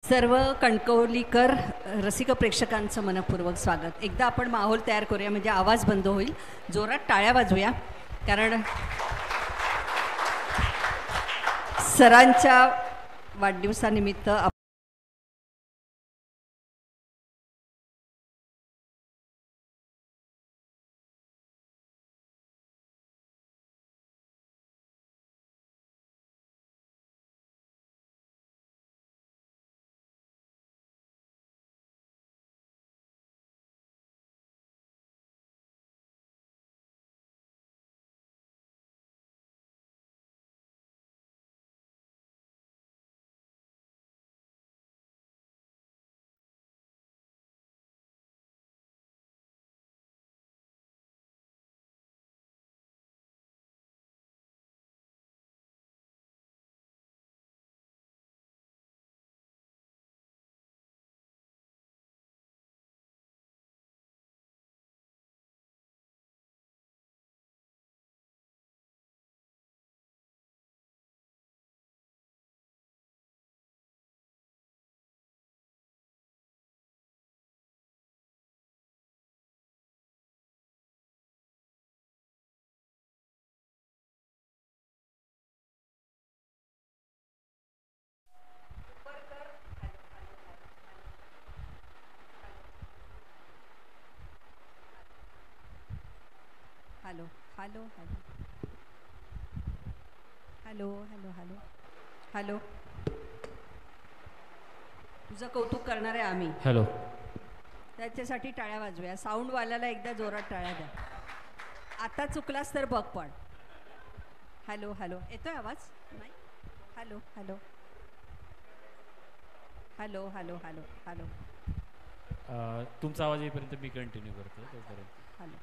सर्व कणकवलीकर रसिक प्रेक्षकांचं मनपूर्वक स्वागत. एकदा आपण माहोल तयार करूया, म्हणजे आवाज बंद होईल. जोरात टाळ्या वाजवूया, कारण सरांच्या वाढदिवसानिमित्त hello hello hello hello hello hello hello. तुझं कौतुक करणार आहे आम्ही. हॅलो. त्याच्यासाठी टाळ्या वाजवूया. साऊंडवाल्याला एकदा जोरात टाळ्या द्या. आता चुकलास तर बघ. पण हॅलो हॅलो येतोय आवाज? नाही. Hello hello hello hello hello hello तुमचा आवाज येईपर्यंत मी कंटिन्यू करतो. तोपर्यंत हॅलो.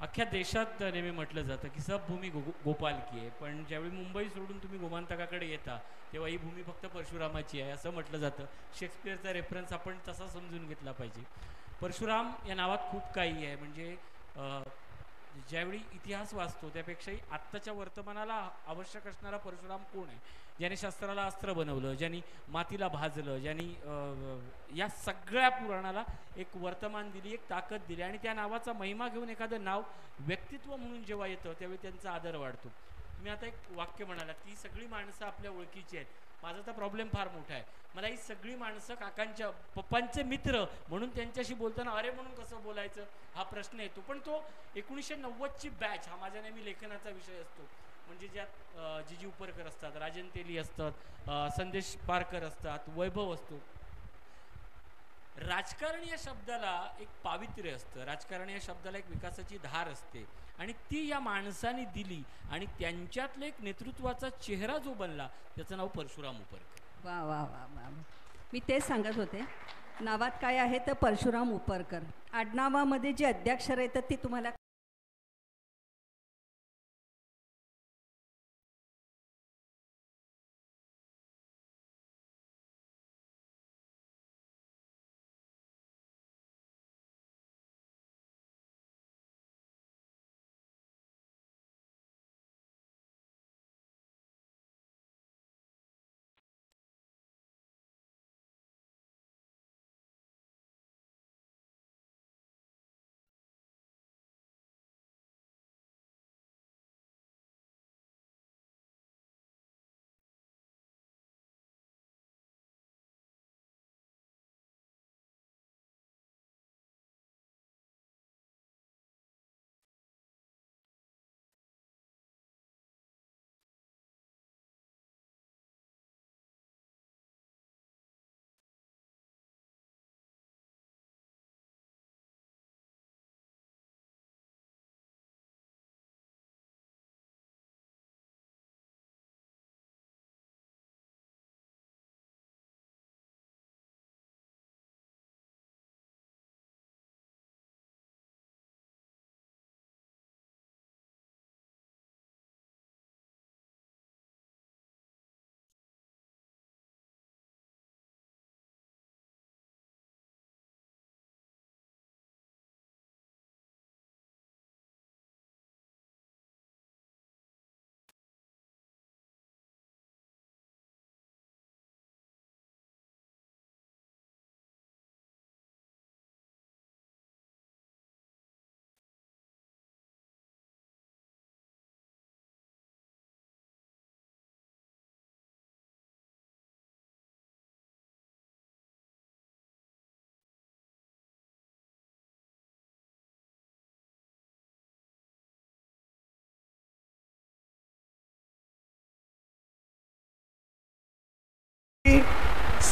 अख्ख्या देशात नेहमी म्हटलं जातं की सब भूमी गोपाल की आहे, पण ज्यावेळी मुंबई सोडून तुम्ही गोमांतकाकडे येता तेव्हा ही भूमी फक्त परशुरामाची आहे असं म्हटलं जातं. शेक्सपियरचा रेफरन्स आपण तसा समजून घेतला पाहिजे. परशुराम या नावात खूप काही आहे. म्हणजे ज्यावेळी इतिहास वाचतो त्यापेक्षाही आत्ताच्या वर्तमानाला आवश्यक असणारा परशुराम कोण आहे? ज्याने शस्त्राला अस्त्र बनवलं, ज्यांनी मातीला भाजलं, ज्यांनी या सगळ्या पुराणाला एक वर्तमान दिली, एक ताकद दिली. आणि त्या नावाचा महिमा घेऊन एखादं नाव व्यक्तित्व म्हणून जेव्हा येतं त्यावेळी त्यांचा आदर वाढतो. तुम्ही आता एक वाक्य म्हणाला, ती सगळी माणसं आपल्या ओळखीची आहेत. माझा तर प्रॉब्लेम फार मोठा आहे. मला ही सगळी माणसं काकांच्या पप्पांचे मित्र म्हणून त्यांच्याशी बोलताना अरे म्हणून कसं बोलायचं हा प्रश्न येतो. पण तो 1990ची बॅच हा माझ्या नेहमी लेखनाचा विषय असतो. म्हणजे ज्यात जीजी उपरकर असतात, राजन तेली असतात, संदेश पारकर असतात, वैभव असतो. राजकारण या शब्दाला एक पावित्र्य असतं. राजकारण या शब्दाला एक विकासाची धार असते, आणि ती या माणसाने दिली. आणि त्यांच्यातले एक नेतृत्वाचा चेहरा जो बनला त्याचं नाव परशुराम उपरकर. वा वा वा वा. मी तेच सांगत होते. नावात काय आहे तर परशुराम उपरकर. आडनावामध्ये जी अद्याक्षर येतात ती तुम्हाला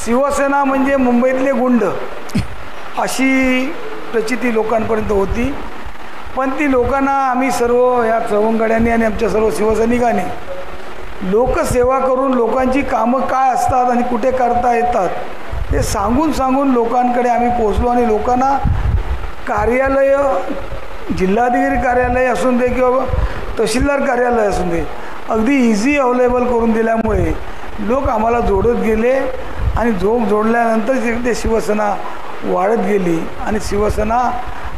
शिवसेना म्हणजे मुंबईतले गुंड अशी प्रचिती लोकांपर्यंत होती. पण ती लोकांना आम्ही सर्व या चव्हाणगड्यांनी आणि आमच्या सर्व शिवसैनिकांनी लोकसेवा करून लोकांची कामं काय असतात आणि कुठे करता येतात हे सांगून सांगून लोकांकडे आम्ही पोचलो. आणि लोकांना कार्यालय, जिल्हाधिकारी कार्यालय असून दे किंवा तहसीलदार कार्यालय असून दे, अगदी इझी अवेलेबल करून दिल्यामुळे लोक आम्हाला जोडत गेले आणि जोडल्यानंतर ते शिवसेना वाढत गेली आणि शिवसेना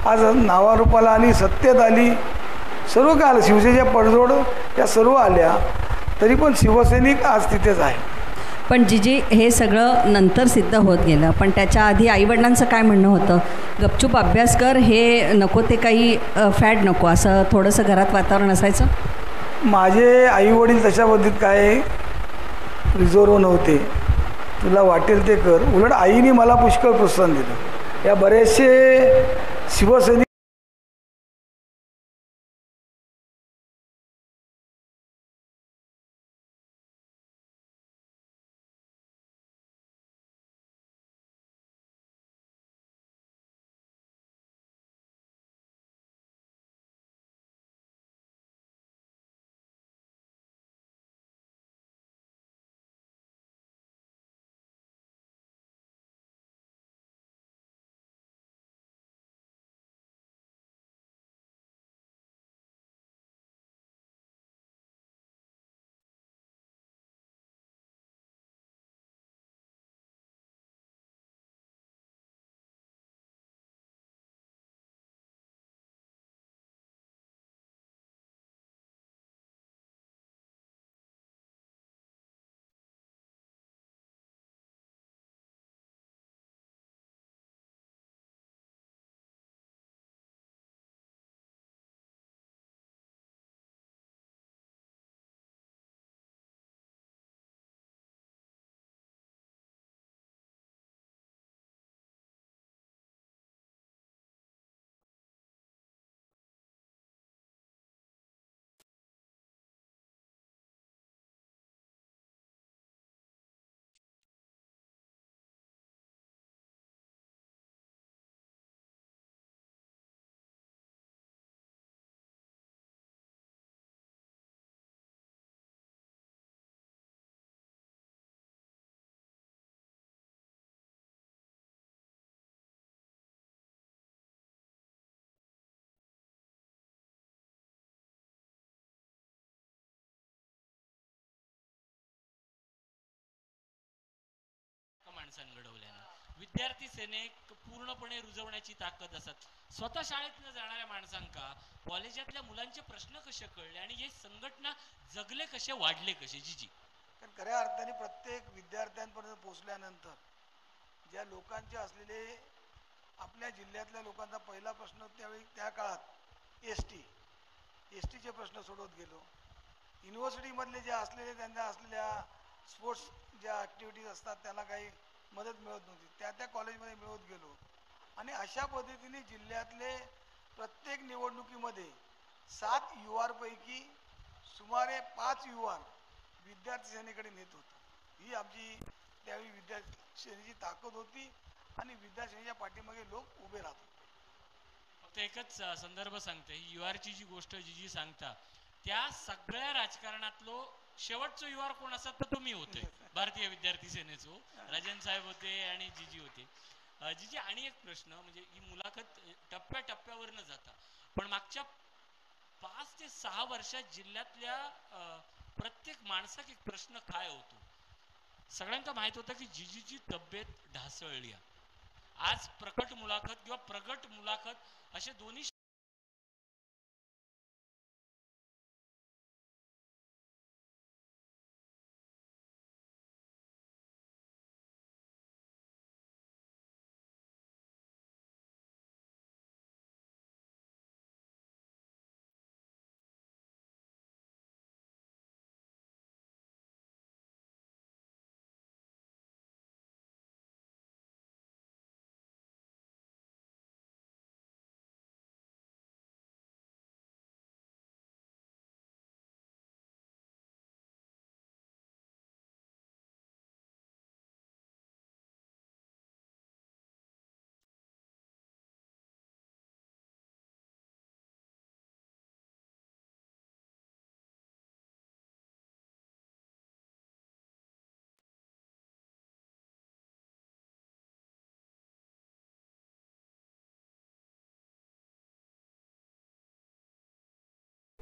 आज नावारूपाला आली, सत्तेत आली, सर्व काय आलं, शिवसेनेच्या पडझोड या सर्व आल्या, तरी पण शिवसैनिक आज तिथेच आहे. पण जीजी हे सगळं नंतर सिद्ध होत गेलं, पण त्याच्या आधी आईवडिलांचं काय म्हणणं होतं? गपचूप अभ्यास कर, हे नको ते काही फॅड नको, असं थोडंसं घरात वातावरण असायचं? माझे आईवडील तशा पद्धतीत काय रिझर्व नव्हते, तुला वाटेल ते कर. उलट आईने मला पुष्कळ प्रोत्साहन दिलं. या बरेचसे शिवसैनिक माणसांनी घडवल्यानं विद्यार्थी सेनेक पूर्णपणे रुजवण्याची ताकद असत. स्वतः शाळेत न जाणाऱ्या माणसांका कॉलेजातल्या मुलांचे प्रश्न कसे कळले आणि हे संघटना जगले कसे, वाढले कसे? जीजी, कारण खऱ्या अर्थाने प्रत्येक विद्यार्थ्यांपर्यंत पोहोचल्यानंतर ज्या लोकांचे असलेले, आपल्या जिल्ह्यातल्या लोकांचा पहिला प्रश्न त्यावेळी त्या काळात एस टीचे प्रश्न सोडवत गेलो. युनिव्हर्सिटीमधले जे असलेले त्यांना असलेल्या स्पोर्ट्स ज्या ॲक्टिव्हिटीज असतात त्यांना काही मदत मिळत नव्हती, त्या कॉलेजमध्ये मिळवत गेलो. आणि अशा पद्धतीने जिल्ह्यातले प्रत्येक निवडणुकीमध्ये 7 युवांपैकी सुमारे 5 युवा विद्यार्थी सेनेकडे नेत होतो. ही आमची त्यावेळी विद्यार्थी सेनेची ताकद होती आणि विद्यार्थी सेनेच्या पाठीमागे लोक उभे राहत होते. फक्त एकच संदर्भ सांगते, ही युआरची जी गोष्ट जी सांगता, त्या सगळ्या राजकारणातलो शेवटचं युआर कोण असत तर तुम्ही होते. भारतीय विद्यार्थी सेनेचो राजन साहेब होते आणि जीजी होते. जीजी, आणि एक प्रश्न, म्हणजे ही मुलाखत टप्प्याटप्प्यावर न जाता, पण मागच्या 5 ते 6 वर्षात जिल्ह्यातल्या प्रत्येक माणसाक एक प्रश्न काय होतो? सगळ्यांना माहित होतं की जीजीची तब्येत ढासळली. आज प्रकट मुलाखत किंवा प्रगट मुलाखत असे दोन्ही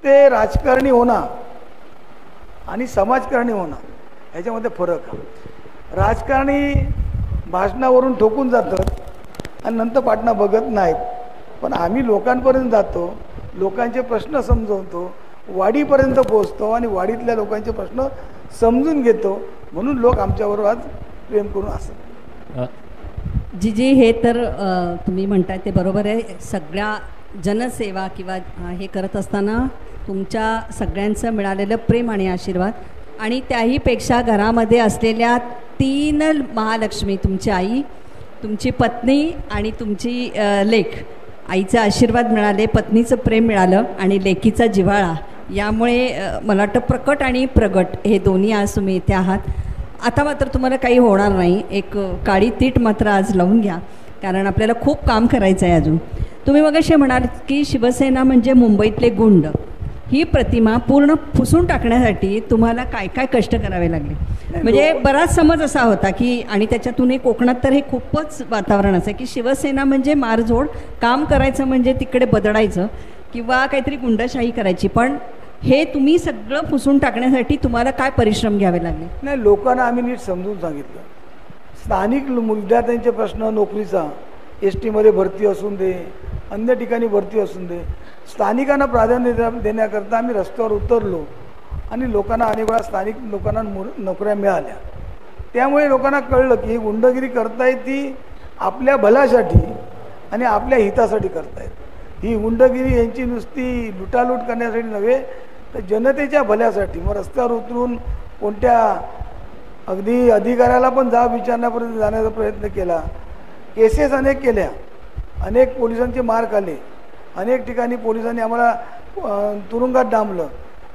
ते राजकारणी होणं आणि समाजकारणी होणं ह्याच्यामध्ये फरक आहे. राजकारणी भाषणावरून ठोकून जातात आणि नंतर पाटणा बघत नाहीत, पण आम्ही लोकांपर्यंत जातो, लोकांचे प्रश्न समजवतो, वाडीपर्यंत पोहोचतो आणि वाडीतल्या लोकांचे प्रश्न समजून घेतो, म्हणून लोक आमच्याबरोबर आज प्रेम करून असतात. जी हे तर तुम्ही म्हणताय ते बरोबर आहे. सगळ्या जनसेवा किंवा हे करत असताना तुमच्या सगळ्यांचं मिळालेलं प्रेम आणि आशीर्वाद आणि त्याहीपेक्षा घरामध्ये असलेल्या 3 महालक्ष्मी, तुमची आई, तुमची पत्नी आणि तुमची लेक. आईचा आशीर्वाद मिळाले, पत्नीचं प्रेम मिळालं आणि लेकीचा जिव्हाळा, यामुळे मला वाटतं प्रकट आणि प्रगट हे दोन्ही आज तुम्ही इथे आहात. आता मात्र तुम्हाला काही होणार नाही. एक काळी तीट मात्र आज लावून घ्या, कारण आपल्याला खूप काम करायचं आहे अजून. तुम्ही मगाशी म्हणाल की शिवसेना म्हणजे मुंबईतले गुंड. ही प्रतिमा पूर्ण पुसून टाकण्यासाठी तुम्हाला काय काय कष्ट करावे लागले? म्हणजे बराच समज असा होता की, आणि त्याच्यातून कोकणात तर हे खूपच वातावरण असं की शिवसेना म्हणजे मारझोड, काम करायचं म्हणजे तिकडे बदडायचं किंवा काहीतरी गुंडशाही करायची. पण हे तुम्ही सगळं पुसून टाकण्यासाठी तुम्हाला काय परिश्रम घ्यावे लागले? नाही, लोकांना आम्ही नीट समजून सांगितलं. स्थानिक विद्यार्थ्यांचे प्रश्न, नोकरीचा, एस टीमध्ये भरती असून दे, अन्य ठिकाणी भरती असून दे, स्थानिकांना प्राधान्य देण्याकरता आम्ही रस्त्यावर उतरलो आणि लोकांना अनेक वेळा स्थानिक लोकांना नोकऱ्या मिळाल्या. त्यामुळे लोकांना कळलं की ही गुंडगिरी करतायत ती आपल्या भल्यासाठी आणि आपल्या हितासाठी करतायत. ही गुंडगिरी यांची नुसती लुटालूट करण्यासाठी नव्हे, तर जनतेच्या भल्यासाठी. मग रस्त्यावर उतरून कोणत्या अगदी अधिकाऱ्याला पण जाब विचारण्यापर्यंत जाण्याचा प्रयत्न केला. केसेस अनेक केल्या, अनेक पोलिसांचे मार्क आले, अनेक ठिकाणी पोलिसांनी आम्हाला तुरुंगात डांबलं,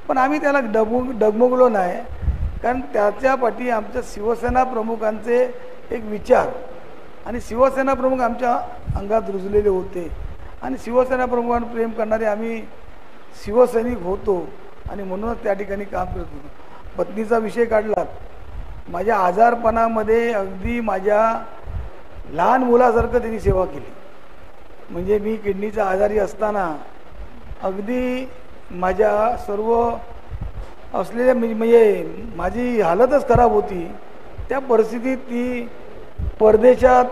पण आम्ही त्याला डगमगलो नाही. कारण त्याच्या पाठी आमच्या शिवसेना प्रमुखांचे एक विचार आणि शिवसेना प्रमुख आमच्या अंगात रुजलेले होते आणि शिवसेना प्रमुखांना प्रेम करणारे आम्ही शिवसैनिक होतो आणि म्हणूनच त्या ठिकाणी काम करत होतो. पत्नीचा विषय काढला. माझ्या आजारपणामध्ये अगदी माझ्या लहान मुलासारखं त्यांनी सेवा केली. म्हणजे मी किडनीचा आजारी असताना अगदी माझ्या सर्व असलेल्या म्हणजे माझी हालतच खराब होती. त्या परिस्थितीत ती परदेशात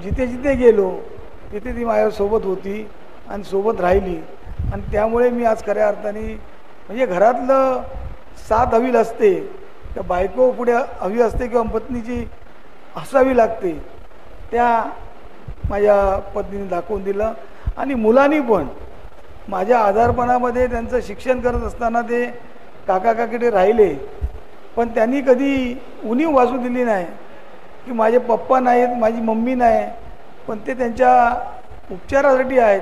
जिथे जिथे गेलो तिथे ती माझ्यासोबत होती आणि सोबत राहिली. आणि त्यामुळे मी आज खऱ्या अर्थाने म्हणजे घरातलं साथ हवी असते, त्या बायको पुढे हवी असते किंवा पत्नीची असावी लागते, त्या माझ्या पत्नीने दाखवून दिलं. आणि मुलांनी पण माझ्या आजारपणामध्ये त्यांचं शिक्षण करत असताना ते काका काकीकडे राहिले, पण त्यांनी कधी उणीव वाजू दिली नाही की माझे पप्पा नाहीत, माझी मम्मी नाही, पण ते त्यांच्या उपचारासाठी आहेत.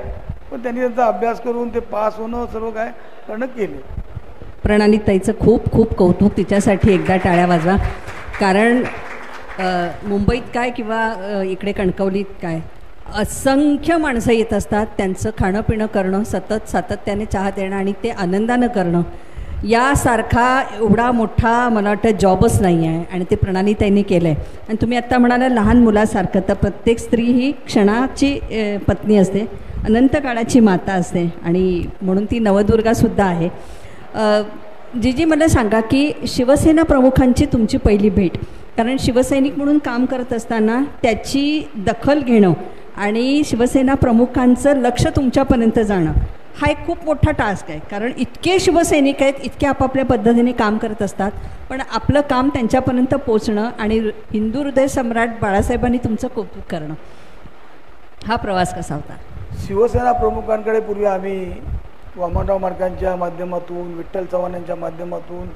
पण त्यांनी त्यांचा अभ्यास करून ते पास होणं सर्व काय करणं केले. प्रणाली ताईचं खूप खूप कौतुक. तिच्यासाठी एकदा टाळ्या वाजवा. कारण मुंबईत काय किंवा इकडे कणकवलीत काय असंख्य माणसं येत असतात. त्यांचं खाणं पिणं करणं, सतत सातत्याने चहा देणं आणि ते आनंदानं करणं, यासारखा एवढा मोठा मला वाटतं जॉबच नाही आहे. आणि ते प्रणाली ताईंनी केलं आहे. आणि तुम्ही आत्ता म्हणाला लहान मुलासारखं, तर प्रत्येक स्त्री ही क्षणाची पत्नी असते, अनंत काळाची माता असते आणि म्हणून ती नवदुर्गासुद्धा आहे. जी मला सांगा की शिवसेना प्रमुखांची तुमची पहिली भेट, कारण शिवसैनिक म्हणून काम करत असताना त्याची दखल घेणं आणि शिवसेना प्रमुखांचं लक्ष तुमच्यापर्यंत जाणं हा एक खूप मोठा टास्क आहे. कारण इतके शिवसैनिक आहेत, इतके आपापल्या पद्धतीने काम करत असतात, पण आपलं काम त्यांच्यापर्यंत पोचणं आणि हिंदू हृदय सम्राट बाळासाहेबांनी तुमचं कौतुक करणं, हा प्रवास कसा होता? शिवसेना प्रमुखांकडे पूर्वी आम्ही वामनराव मार्कांच्या माध्यमातून, विठ्ठल चव्हाण यांच्या माध्यमातून,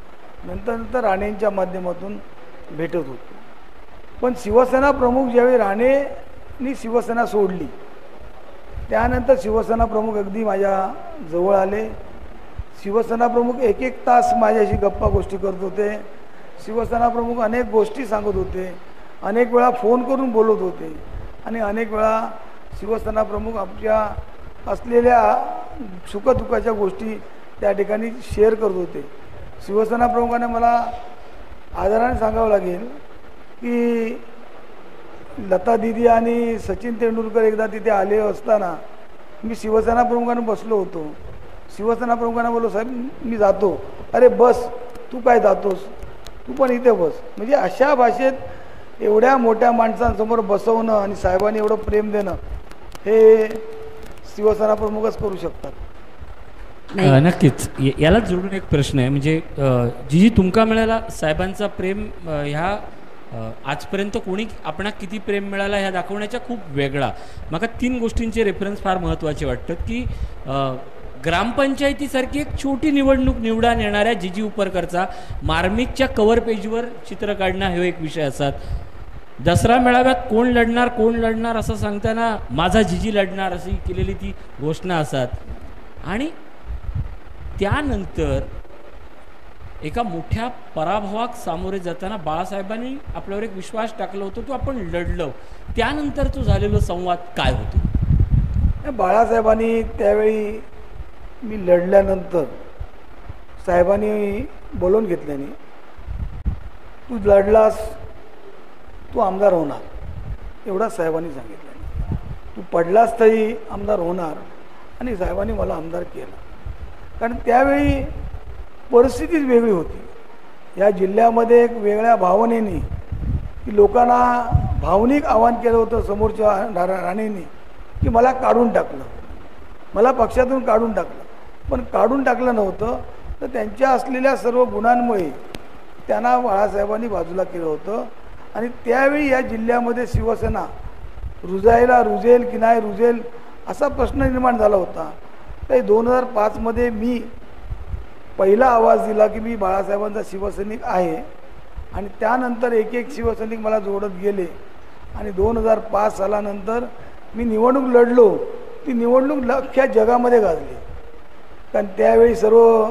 नंतर राणेंच्या माध्यमातून भेटत होतो. पण शिवसेना प्रमुख ज्यावेळी राणेंनी शिवसेना सोडली, त्यानंतर शिवसेना प्रमुख अगदी माझ्या जवळ आले. शिवसेना प्रमुख एक एक तास माझ्याशी गप्पा गोष्टी करत होते. शिवसेना प्रमुख अनेक गोष्टी सांगत होते, अनेक वेळा फोन करून बोलत होते आणि अनेक वेळा शिवसेना प्रमुख आमच्या असलेल्या सुखदुःखाच्या गोष्टी त्या ठिकाणी शेअर करत होते. शिवसेना प्रमुखाने मला आदराने सांगावं लागेल की लता दीदी आणि सचिन तेंडुलकर एकदा तिथे आले असताना मी शिवसेना प्रमुखांना बसलो होतो. शिवसेना प्रमुखांना बोललो, साहेब मी जातो. अरे बस, तू काय जातोस, तू पण इथे बस. म्हणजे अशा भाषेत एवढ्या मोठ्या माणसांसमोर बसवणं आणि साहेबांनी एवढं प्रेम देणं हे शिवसेना प्रमुखच करू शकतात. नक्कीच. यालाच जोडून एक प्रश्न आहे, म्हणजे जी तुमका मिळाला साहेबांचा प्रेम ह्या आजपर्यंत कोणी आपणाक किती प्रेम मिळाला ह्या दाखवण्याच्या खूप वेगळा. म्हाका 3 गोष्टींचे रेफरन्स फार महत्त्वाचे वाटतात की ग्रामपंचायतीसारखी एक छोटी निवडणूक निवडान येणाऱ्या जिजी उपरकरचा मार्मिकच्या कव्हर पेजवर चित्र काढणं हे एक विषय असतात. दसरा मेळाव्यात कोण लढणार असं सांगताना माझा जिजी लढणार अशी केलेली ती घोषणा असतात. आणि त्यानंतर एका मोठ्या पराभवाक सामोरे जाताना बाळासाहेबांनी आपल्यावर एक विश्वास टाकला होता, तो आपण लढलो. त्यानंतर तो झालेला संवाद काय होतो? बाळासाहेबांनी त्यावेळी मी लढल्यानंतर साहेबांनी बोलवून घेतल्याने, तू लढलास तू आमदार होणार, एवढा साहेबांनी सांगितलं. तू पडलास तरी आमदार होणार. आणि साहेबांनी मला आमदार केला. कारण त्यावेळी परिस्थितीच वेगळी होती. या जिल्ह्यामध्ये एक वेगळ्या भावनेने की लोकांना भावनिक आवाहन केलं होतं समोरच्या राणेंनी की मला काढून टाकलं, मला पक्षातून काढून टाकलं. पण काढून टाकलं नव्हतं, तर त्यांच्या असलेल्या सर्व गुणांमुळे त्यांना बाळासाहेबांनी बाजूला केलं होतं. आणि त्यावेळी या जिल्ह्यामध्ये शिवसेना रुजेल की नाही रुजेल असा प्रश्न निर्माण झाला होता. तर 2005मध्ये मी पहिला आवाज दिला की मी बाळासाहेबांचा शिवसैनिक आहे. आणि त्यानंतर एक एक शिवसैनिक मला जोडत गेले. आणि 2005 सालानंतर मी निवडणूक लढलो. ती निवडणूक अख्ख्या जगामध्ये गाजली. कारण त्यावेळी सर्व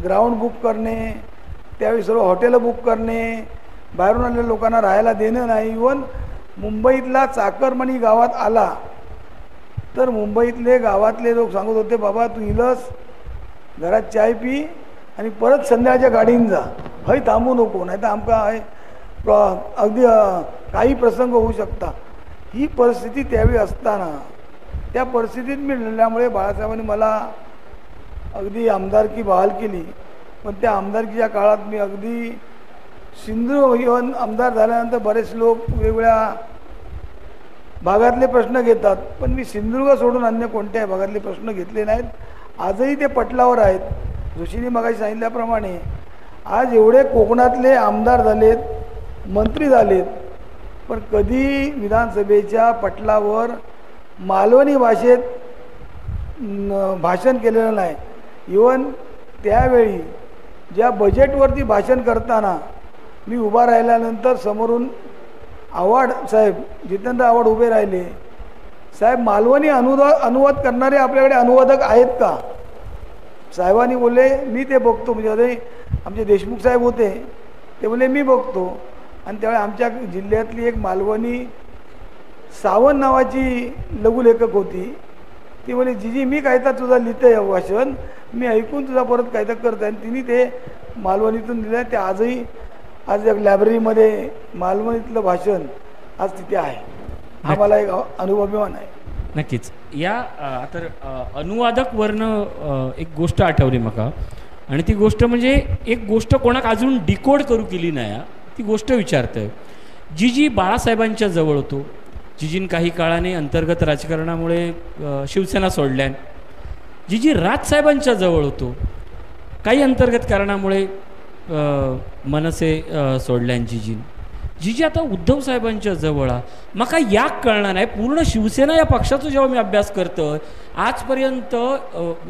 ग्राउंड बुक करणे, त्यावेळी सर्व हॉटेलं बुक करणे, बाहेरून आलेल्या लोकांना राहायला देणं नाही. इव्हन मुंबईतला चाकरमानी गावात आला तर मुंबईतले गावातले लोक सांगत होते, बाबा तू इलस घरात चाय पी आणि परत संध्याकाळच्या गाडीने जा, हय थांबू नको, नाही तर आमका अगदी काही प्रसंग होऊ शकता. ही परिस्थिती त्यावेळी असताना त्या परिस्थितीत मी लढल्यामुळे बाळासाहेबांनी मला अगदी आमदारकी बहाल केली. पण त्या आमदारकीच्या काळात मी अगदी सिंधुदुर्ग येऊन आमदार झाल्यानंतर बरेच लोक वेगवेगळ्या भागातले प्रश्न घेतात, पण मी सिंधुदुर्ग सोडून अन्य कोणत्याही भागातले प्रश्न घेतले नाहीत. आजही ते पटलावर आहेत. जोशींनी मगाशी सांगितल्याप्रमाणे आज एवढे कोकणातले आमदार झालेत, मंत्री झालेत, पण कधी विधानसभेच्या पटलावर मालवणी भाषेत भाषण केलेलं नाही. इवन त्यावेळी ज्या बजेटवरती भाषण करताना मी उभा राहिल्यानंतर समोरून आव्हाड साहेब, जितेंद्र आव्हाड उभे राहिले. साहेब मालवणी अनुवाद करणारे आपल्याकडे अनुवादक आहेत का? साहेबांनी बोलले मी ते बघतो. म्हणजे आमचे देशमुख साहेब होते, ते बोलले मी बघतो. आणि त्यावेळी आमच्या जिल्ह्यातली एक मालवणी सावंत नावाची लघुलेखक होती. ती बोलली जीजी मी कायदा तुझा लिहितं आहे भाषण, मी ऐकून तुझा परत कायदा करत आहे. आणि तिने ते मालवणीतून दिलं. ते आजही आज एक लायब्ररीमध्ये मालवणीतलं भाषण आज तिथे आहे. हा मला एक अनुभवमान आहे. नक्कीच. या तर अनुवादकवरनं एक गोष्ट आठवली म्हाका. आणि ती गोष्ट म्हणजे एक गोष्ट कोणाक अजून डिकोड करू केली नाही. ती गोष्ट विचारतोय. जीजी बाळासाहेबांच्या जवळ होतो. जीजीन काही काळाने अंतर्गत राजकारणामुळे शिवसेना सोडल्यान. जीजी राजसाहेबांच्या जवळ होतो. काही अंतर्गत कारणामुळे मनसे सोडल्यान जीजीन. जीजी आता उद्धव साहेबांच्या जवळ म्हाका याक कळणार नाही. पूर्ण शिवसेना या पक्षाचा जेव्हा मी अभ्यास करतोय आजपर्यंत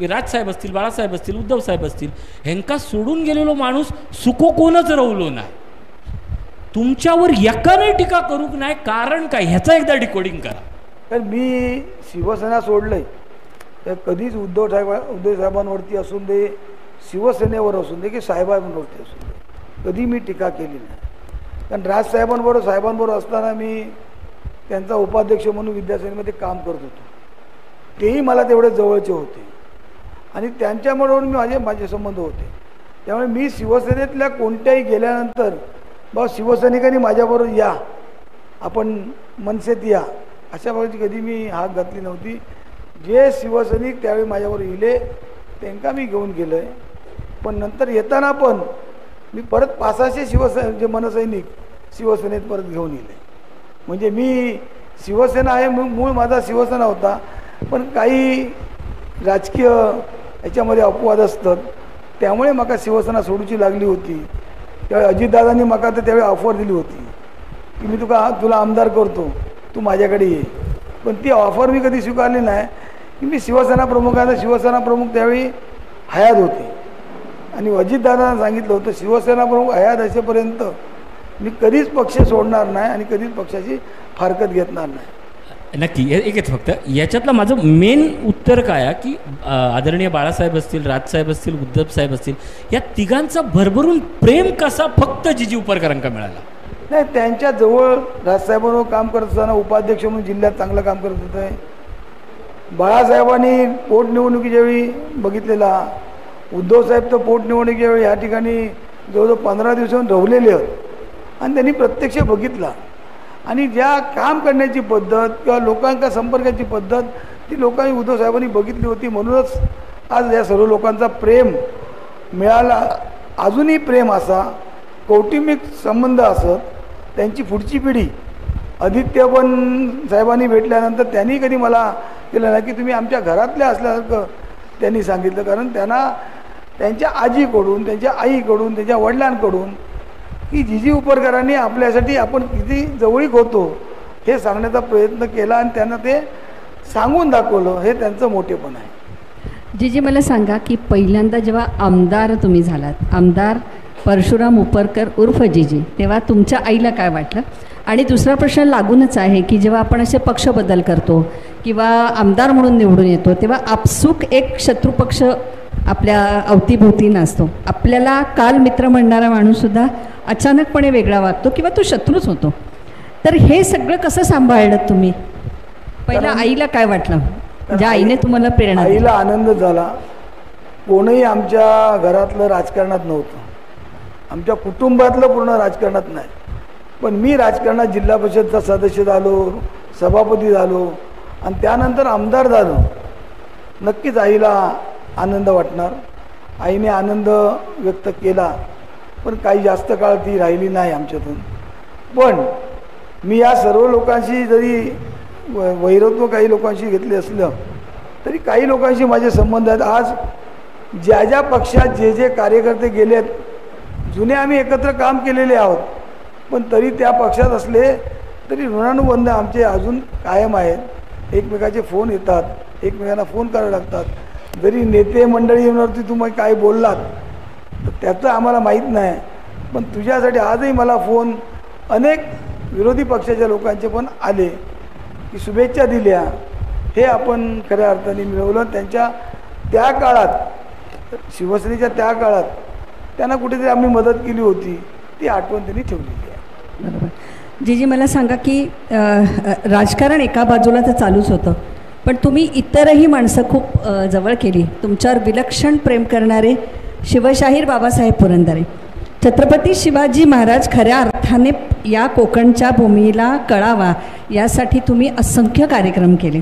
राजसाहेब असतील, बाळासाहेब असतील, उद्धव साहेब असतील, ह्यांका सोडून गेलेलो माणूस सुको कोणच रवलो नाही. तुमच्यावर एकाने टीका करूक नाही, कारण काय ह्याचा एकदा डिकोडिंग करा. तर मी शिवसेना सोडलंय तर कधीच उद्धव साहेबांवरती असून दे, शिवसेनेवर असून दे की साहेबांवरती असून दे, कधी मी टीका केली नाही. कारण साहेबांबरोबर असताना मी त्यांचा उपाध्यक्ष म्हणून विद्यासेनेमध्ये काम करत होतो. तेही मला तेवढे जवळचे होते आणि त्यांच्याबरोबर माझे संबंध होते. त्यामुळे मी शिवसेनेतल्या कोणत्याही गेल्यानंतर शिवसैनिकांनी माझ्याबरोबर या, आपण मनसेत या, अशा प्रकारची कधी मी हात घातली नव्हती. जे शिवसैनिक त्यावेळी माझ्याबरोबर येले त्यांना मी घेऊन गेलो आहे. पण नंतर येताना पण मी परत 500 जे मनसैनिक शिवसेनेत परत घेऊन येले. म्हणजे मी शिवसेना आहे, मूळ माझा शिवसेना होता, पण काही राजकीय याच्यामध्ये अपवाद असतात, त्यामुळे मला शिवसेना सोडूची लागली होती. त्यावेळी अजितदादांनी मला तर त्यावेळी ऑफर दिली होती की मी तुला आमदार करतो, तू माझ्याकडे ये. पण ती ऑफर मी कधी स्वीकारली नाही. की मी शिवसेना प्रमुख आहे, तर शिवसेना प्रमुख त्यावेळी हयात होते आणि अजितदादांना सांगितलं होतं शिवसेना प्रमुख हयात असेपर्यंत मी कधीच पक्ष सोडणार नाही आणि कधीच पक्षाची फारकत घेतणार नाही. नक्की एकच फक्त याच्यातलं माझं मेन उत्तर काय आहे की आदरणीय बाळासाहेब असतील, राजसाहेब असतील, उद्धव साहेब असतील, या तिघांचा भरभरून प्रेम कसा फक्त जिजी उपरकरांका मिळाला? नाही, त्यांच्याजवळ राजसाहेबांवर काम करत असताना उपाध्यक्ष म्हणून जिल्ह्यात चांगलं काम करत होतं. बाळासाहेबांनी पोटनिवडणुकीच्या वेळी बघितलेला, उद्धवसाहेब तर पोटनिवडणुकीच्या वेळी या ठिकाणी जवळजवळ 15 दिवसांहून रवलेले आहेत आणि त्यांनी प्रत्यक्ष बघितला. आणि ज्या काम करण्याची पद्धत किंवा लोकांच्या संपर्काची पद्धत ती लोकांनी उद्धवसाहेबांनी बघितली होती. म्हणूनच आज या सर्व लोकांचा प्रेम मिळाला. अजूनही प्रेम असा, कौटुंबिक संबंध असत. त्यांची पुढची पिढी आदित्य पण साहेबांनी भेटल्यानंतर त्यांनी कधी मला केलं नाही की तुम्ही आमच्या घरातले असल्यासारखं त्यांनी सांगितलं. कारण त्यांना त्यांच्या आजीकडून, त्यांच्या आईकडून, त्यांच्या वडिलांकडून की जिजी उपरकरांनी आपल्यासाठी आपण किती जवळीक होतो हे सांगण्याचा प्रयत्न केला आणि त्यांना ते सांगून दाखवलं. हे त्यांचं मोठेपण आहे. जिजी मला सांगा की पहिल्यांदा जेव्हा आमदार तुम्ही झालात, आमदार परशुराम उपरकर उर्फ जिजी, तेव्हा तुमच्या आईला काय वाटलं? आणि दुसरा प्रश्न लागूनच आहे की जेव्हा आपण असे पक्ष बदल करतो किंवा आमदार म्हणून निवडून येतो, तेव्हा आपसूक एक शत्रुपक्ष आपल्या अवतीभोवती नसतो. आपल्याला काल मित्र म्हणणारा माणूससुद्धा अचानकपणे वेगळा वागतो किंवा तो शत्रूच होतो. तर हे सगळं कसं सांभाळलं तुम्ही? पहिला आईला काय वाटलं, ज्या आईने तुम्हाला प्रेरणा दिली? आईला आनंद झाला. कोणीही आमच्या घरातलं राजकारणात नव्हतं, आमच्या कुटुंबातलं पूर्ण राजकारणात नाही. पण मी राजकारणात जिल्हा परिषदचा सदस्य झालो, सभापती झालो आणि त्यानंतर आमदार झालो. नक्कीच आईला आनंद वाटणार. आईने आनंद व्यक्त केला, पण काही जास्त काळ ती राहिली नाही आमच्यातून. पण मी या सर्व लोकांशी जरी वैरत्व काही लोकांशी घेतले असलं तरी काही लोकांशी माझे संबंध आहेत. आज ज्या ज्या पक्षात जे जे कार्यकर्ते गेलेत, जुने आम्ही एकत्र काम केलेले आहोत, पण तरी त्या पक्षात असले तरी ऋणानुबंध आमचे अजून कायम आहेत. एकमेकाचे फोन येतात, एकमेकांना फोन करावे लागतात. जरी नेते मंडळीवरती तुम्ही काय बोललात तर त्याचं आम्हाला माहीत नाही, पण तुझ्यासाठी आजही मला फोन अनेक विरोधी पक्षाच्या लोकांचे पण आले की शुभेच्छा दिल्या. हे आपण खऱ्या अर्थाने मिळवलं. त्यांच्या त्या काळात, शिवसेनेच्या त्या काळात त्यांना कुठेतरी आम्ही मदत केली होती, ती आठवण त्यांनी ठेवलेली आहे. बरोबर. जिजी मला सांगा की राजकारण एका बाजूला तर चालूच होतं, पण तुम्ही इतरही माणसं खूप जवळ केली. तुमच्यावर विलक्षण प्रेम करणारे शिवशाहीर बाबासाहेब पुरंदरे, छत्रपती शिवाजी महाराज खऱ्या अर्थाने या कोकणच्या भूमीला कळावा यासाठी तुम्ही असंख्य कार्यक्रम केले,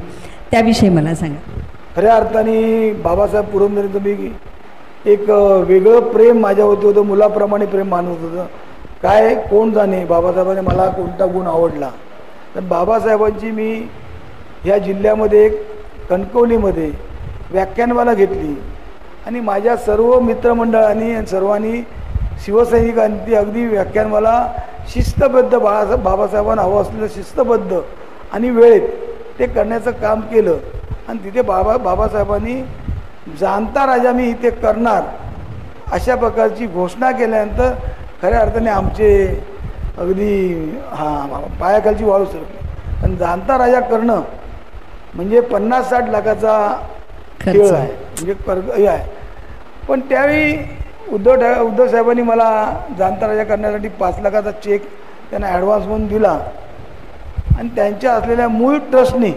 त्याविषयी मला सांगा. खऱ्या अर्थाने बाबासाहेब पुरंदरेंचं मी एक वेगळं प्रेम माझ्यावरती होतं, मुलाप्रमाणे प्रेम मानत होतं. काय कोण जाणे बाबासाहेबांनी मला कोणता गुण आवडला. तर बाबासाहेबांची मी ह्या जिल्ह्यामध्ये एक कणकवलीमध्ये व्याख्यानमाला घेतली आणि माझ्या सर्व मित्रमंडळांनी आणि सर्वांनी शिवसैनिकांनी अगदी व्याख्यानमाला शिस्तबद्ध बाबासाहेबांना हवं असलेलं शिस्तबद्ध आणि वेळेत ते करण्याचं काम केलं. आणि तिथे बाबासाहेबांनी जाणता राजा मी इथे करणार अशा प्रकारची घोषणा केल्यानंतर खऱ्या अर्थाने आमचे अगदी पायाखालची वाळू सरकली. पण जाणता राजा करणं म्हणजे 50-60 लाखाचा खेळ आहे, म्हणजे हे आहे. पण त्यावेळी उद्धव साहेबांनी मला जाणता राजा करण्यासाठी 5 लाखाचा चेक त्यांना ॲडव्हान्स म्हणून दिला आणि त्यांच्या असलेल्या मूळ ट्रस्टने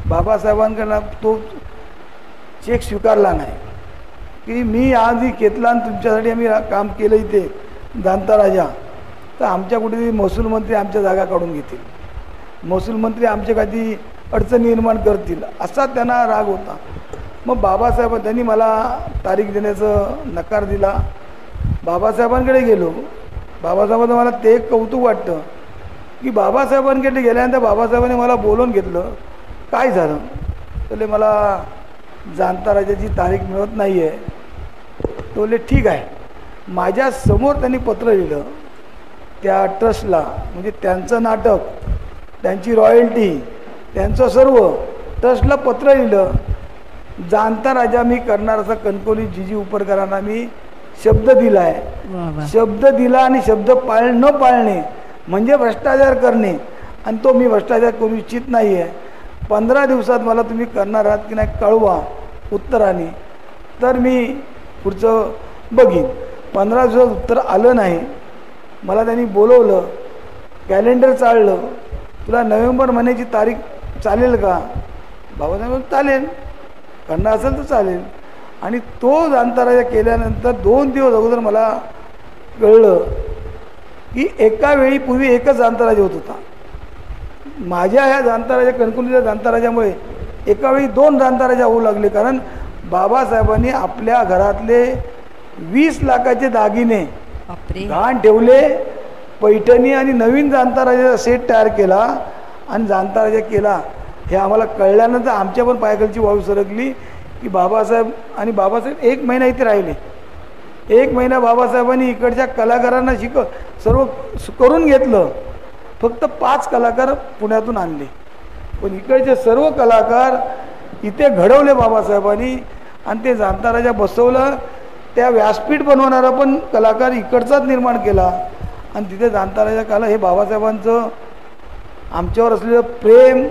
बाबासाहेबांकडनं तो चेक स्वीकारला नाही की मी आजही घेतला आणि तुमच्यासाठी आम्ही काम केलं इथे जाणता राजा, तर आमच्या कुठेतरी महसूल मंत्री आमच्या जागा काढून घेतील, महसूल मंत्री आमच्या काही अडचण निर्माण करतील, असा त्यांना राग होता. मग बाबासाहेब त्यांनी मला तारीख देण्याचं नकार दिला. बाबासाहेबांकडे गेलो. बाबासाहेबांचं मला ते एक कौतुक वाटतं की बाबासाहेबांकडे गेल्यानंतर बाबासाहेबांनी मला बोलवून घेतलं. काय झालं तर मला जाणता राजाची तारीख मिळत नाही आहे. तो बोलले ठीक आहे. माझ्यासमोर त्यांनी पत्र लिहिलं त्या ट्रस्टला, म्हणजे त्यांचं नाटक, त्यांची रॉयल्टी, त्यांचं सर्व ट्रस्टला पत्र लिहिलं. जाणता राजा मी करणार असा कणकवली जीजी उपरकरांना मी शब्द दिला आहे. शब्द दिला आणि शब्द न पाळणे म्हणजे भ्रष्टाचार करणे, आणि तो मी भ्रष्टाचार करू इच्छित नाही आहे. 15 दिवसात मला तुम्ही करणार आहात की नाही कळवा उत्तराने, तर मी पुढचं बघीन. 15 दिवसात उत्तर आलं नाही. मला त्यांनी बोलवलं, कॅलेंडर चाललं. तुला नोव्हेंबर महिन्याची तारीख चालेल का? बाबासाहेब चालेल, करणार असेल तर चालेल. आणि तो जाणता राजा केल्यानंतर 2 दिवस अगोदर मला कळलं की एका वेळी पूर्वी एकच जाणता राजा होत होता. माझ्या ह्या जाणता राजा कणकवलीच्या जाणता राजामुळे एका वेळी 2 जाणता राजा होऊ लागले. कारण बाबासाहेबांनी आपल्या घरातले 20 लाखाचे दागिने गहाण ठेवले, पैठणी आणि नवीन जाणता राजाचा सेट तयार केला आणि जाणता राजा केला. हे आम्हाला कळल्यानंतर आमच्या पण पायाखालची वाळू सरकली की बाबासाहेब 1 महिना इथे राहिले. 1 महिना बाबासाहेबांनी इकडच्या कलाकारांना सर्व करून घेतलं. फक्त 5 कलाकार पुण्यातून आणले, पण इकडचे सर्व कलाकार इथे घडवले बाबासाहेबांनी आणि ते जाणता राजा बसवलं. त्या व्यासपीठ बनवणारा पण कलाकार इकडचाच निर्माण केला आणि तिथे जाणता राजा काला. हे बाबासाहेबांचं आमच्यावर असलेलं प्रेम,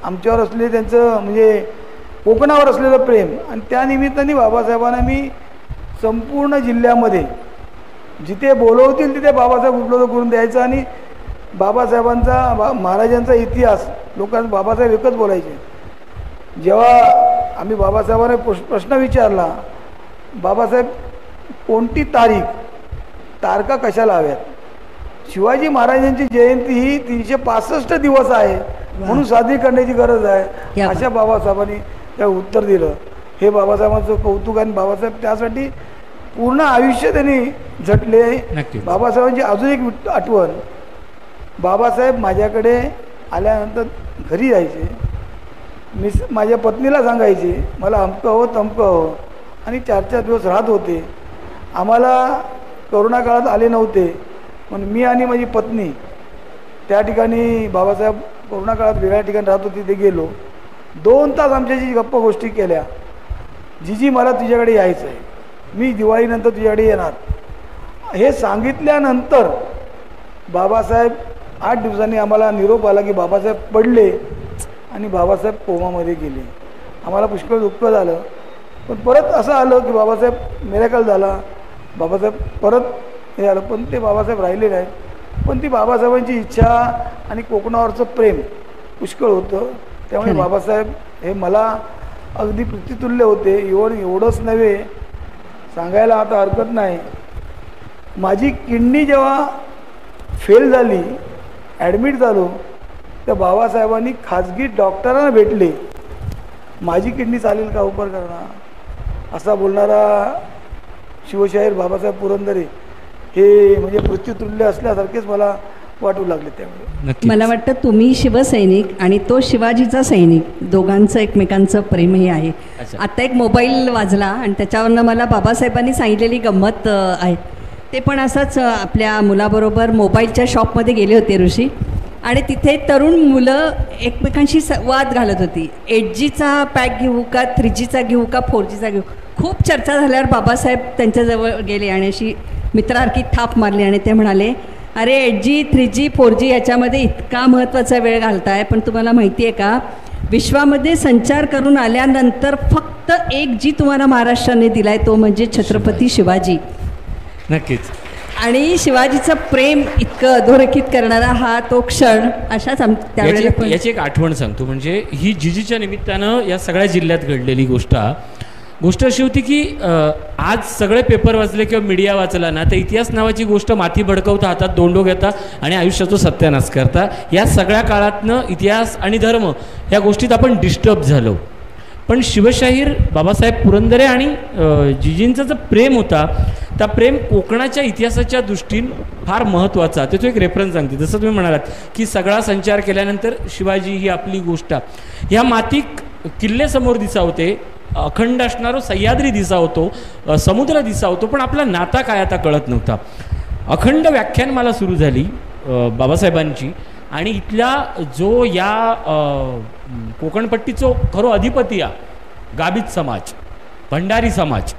आमच्यावर असलेलं त्यांचं म्हणजे कोकणावर असलेलं प्रेम, आणि त्या निमित्ताने बाबासाहेबांना मी संपूर्ण जिल्ह्यामध्ये जिथे बोलवतील तिथे बाबासाहेब उपलब्ध करून द्यायचं. आणि बाबासाहेबांचा महाराजांचा इतिहास लोकांना बाबासाहेब एकच बोलायचे. जेव्हा आम्ही बाबासाहेबांना प्रश्न विचारला, बाबासाहेब कोणती तारखा कशाला हव्यात? शिवाजी महाराजांची जयंती ही 365 दिवस आहे म्हणून साजरी करण्याची गरज आहे, अशा बाबासाहेबांनी त्या उत्तर दिलं. हे बाबासाहेबांचं कौतुक. आणि बाबासाहेब त्यासाठी पूर्ण आयुष्य त्यांनी झटले. बाबासाहेबांची अजून एक आठवण, बाबासाहेब माझ्याकडे आल्यानंतर घरी यायचे. मी माझ्या पत्नीला सांगायचे मला अमकं हवं तमकं हवं, आणि 4-4 दिवस राहत होते. आम्हाला कोरोना काळात आले नव्हते, पण मी आणि माझी पत्नी त्या ठिकाणी बाबासाहेब कोरोना काळात वेगळ्या ठिकाणी राहत होती, तिथे गेलो. 2 तास आमच्याशी गप्पा गोष्टी केल्या. जीजी मला तुझ्याकडे यायचं आहे, मी दिवाळीनंतर तुझ्याकडे येणार. हे सांगितल्यानंतर बाबासाहेब 8 दिवसांनी आम्हाला निरोप आला की बाबासाहेब पडले आणि बाबासाहेब कोमामध्ये गेले. आम्हाला पुष्कळ दुःख झालं, पण परत असं आलं की बाबासाहेब मिरेकल झाला, बाबासाहेब परत हे आलं, पण ते बाबासाहेब राहिले नाही. पण ती बाबासाहेबांची इच्छा आणि कोकणावरचं प्रेम पुष्कळ होतं. त्यामुळे बाबासाहेब हे मला अगदी प्रतितुल्य होते. एवढंच नव्हे, सांगायला आता हरकत नाही, माझी किडनी जेव्हा फेल झाली, ॲडमिट झालो, तर बाबासाहेबांनी खाजगी डॉक्टरांना भेटले. माझी किडनी चालेल का उपर करणार, असा बोलणारा शिवशाहीर बाबासाहेब पुरंदरे हे म्हणजे मृत्यूतुल्य असल्यासारखेच मला वाटू लागले. त्यामुळे मला वाटतं तुम्ही शिवसैनिक आणि तो शिवाजीचा सैनिक, दोघांचं एकमेकांचं प्रेमही आहे. आता एक मोबाईल वाजला आणि त्याच्यावरनं मला बाबासाहेबांनी सांगितलेली गंमत आहे. ते पण असंच आपल्या मुलाबरोबर मोबाईलच्या शॉपमध्ये गेले होते ऋषी, आणि तिथे तरुण मुलं एकमेकांशी वाद घालत होती. 8Gचा पॅक घेऊ का, 3Gचा घेऊ का, 4Gचा घेऊ. खूप चर्चा झाल्यावर बाबासाहेब त्यांच्याजवळ गेले आणि अशी मित्रासारखी थाप मारली आणि ते म्हणाले, अरे 8G 3G 4G याच्यामध्ये इतका महत्त्वाचा वेळ घालताय, पण तुम्हाला माहिती आहे का, विश्वामध्ये संचार करून आल्यानंतर फक्त एक जी तुम्हाला महाराष्ट्राने दिलाय तो म्हणजे छत्रपती शिवाजी. नक्कीच. आणि शिवाजीचं प्रेम इतकं अधोरेखित करणारा हा तो क्षण. अशाच त्यावेळेला याची एक आठवण सांगतो, म्हणजे ही जीजीच्या निमित्तानं या सगळ्या जिल्ह्यात घडलेली गोष्ट अशी होती की आज सगळे पेपर वाचले किंवा मीडिया वाचला ना, तर इतिहास नावाची गोष्ट माती भडकवता, हातात दोंडो घेता आणि आयुष्याचा सत्यानाश करता. या सगळ्या काळातनं इतिहास आणि धर्म या गोष्टीत आपण डिस्टर्ब झालो. पण शिवशाहीर बाबासाहेब पुरंदरे आणि जिजींचं जे प्रेम होता त्या प्रेम कोकणाच्या इतिहासाच्या दृष्टीने फार महत्त्वाचा. त्याचं एक रेफरन्स सांगते. जसं तुम्ही म्हणालात की सगळा संचार केल्यानंतर शिवाजी ही आपली गोष्ट, ह्या मातीक किल्ले समोर दिसा होते, अखंड असणारो सह्याद्री दिसा होतो, समुद्र दिसा होतो, पण आपला नाता काय आता कळत नव्हता. अखंड व्याख्यानमाला सुरू झाली बाबासाहेबांची आणि इथला जो या कोकणपट्टीचो खरो अधिपती गाभित समाज, भंडारी समाज,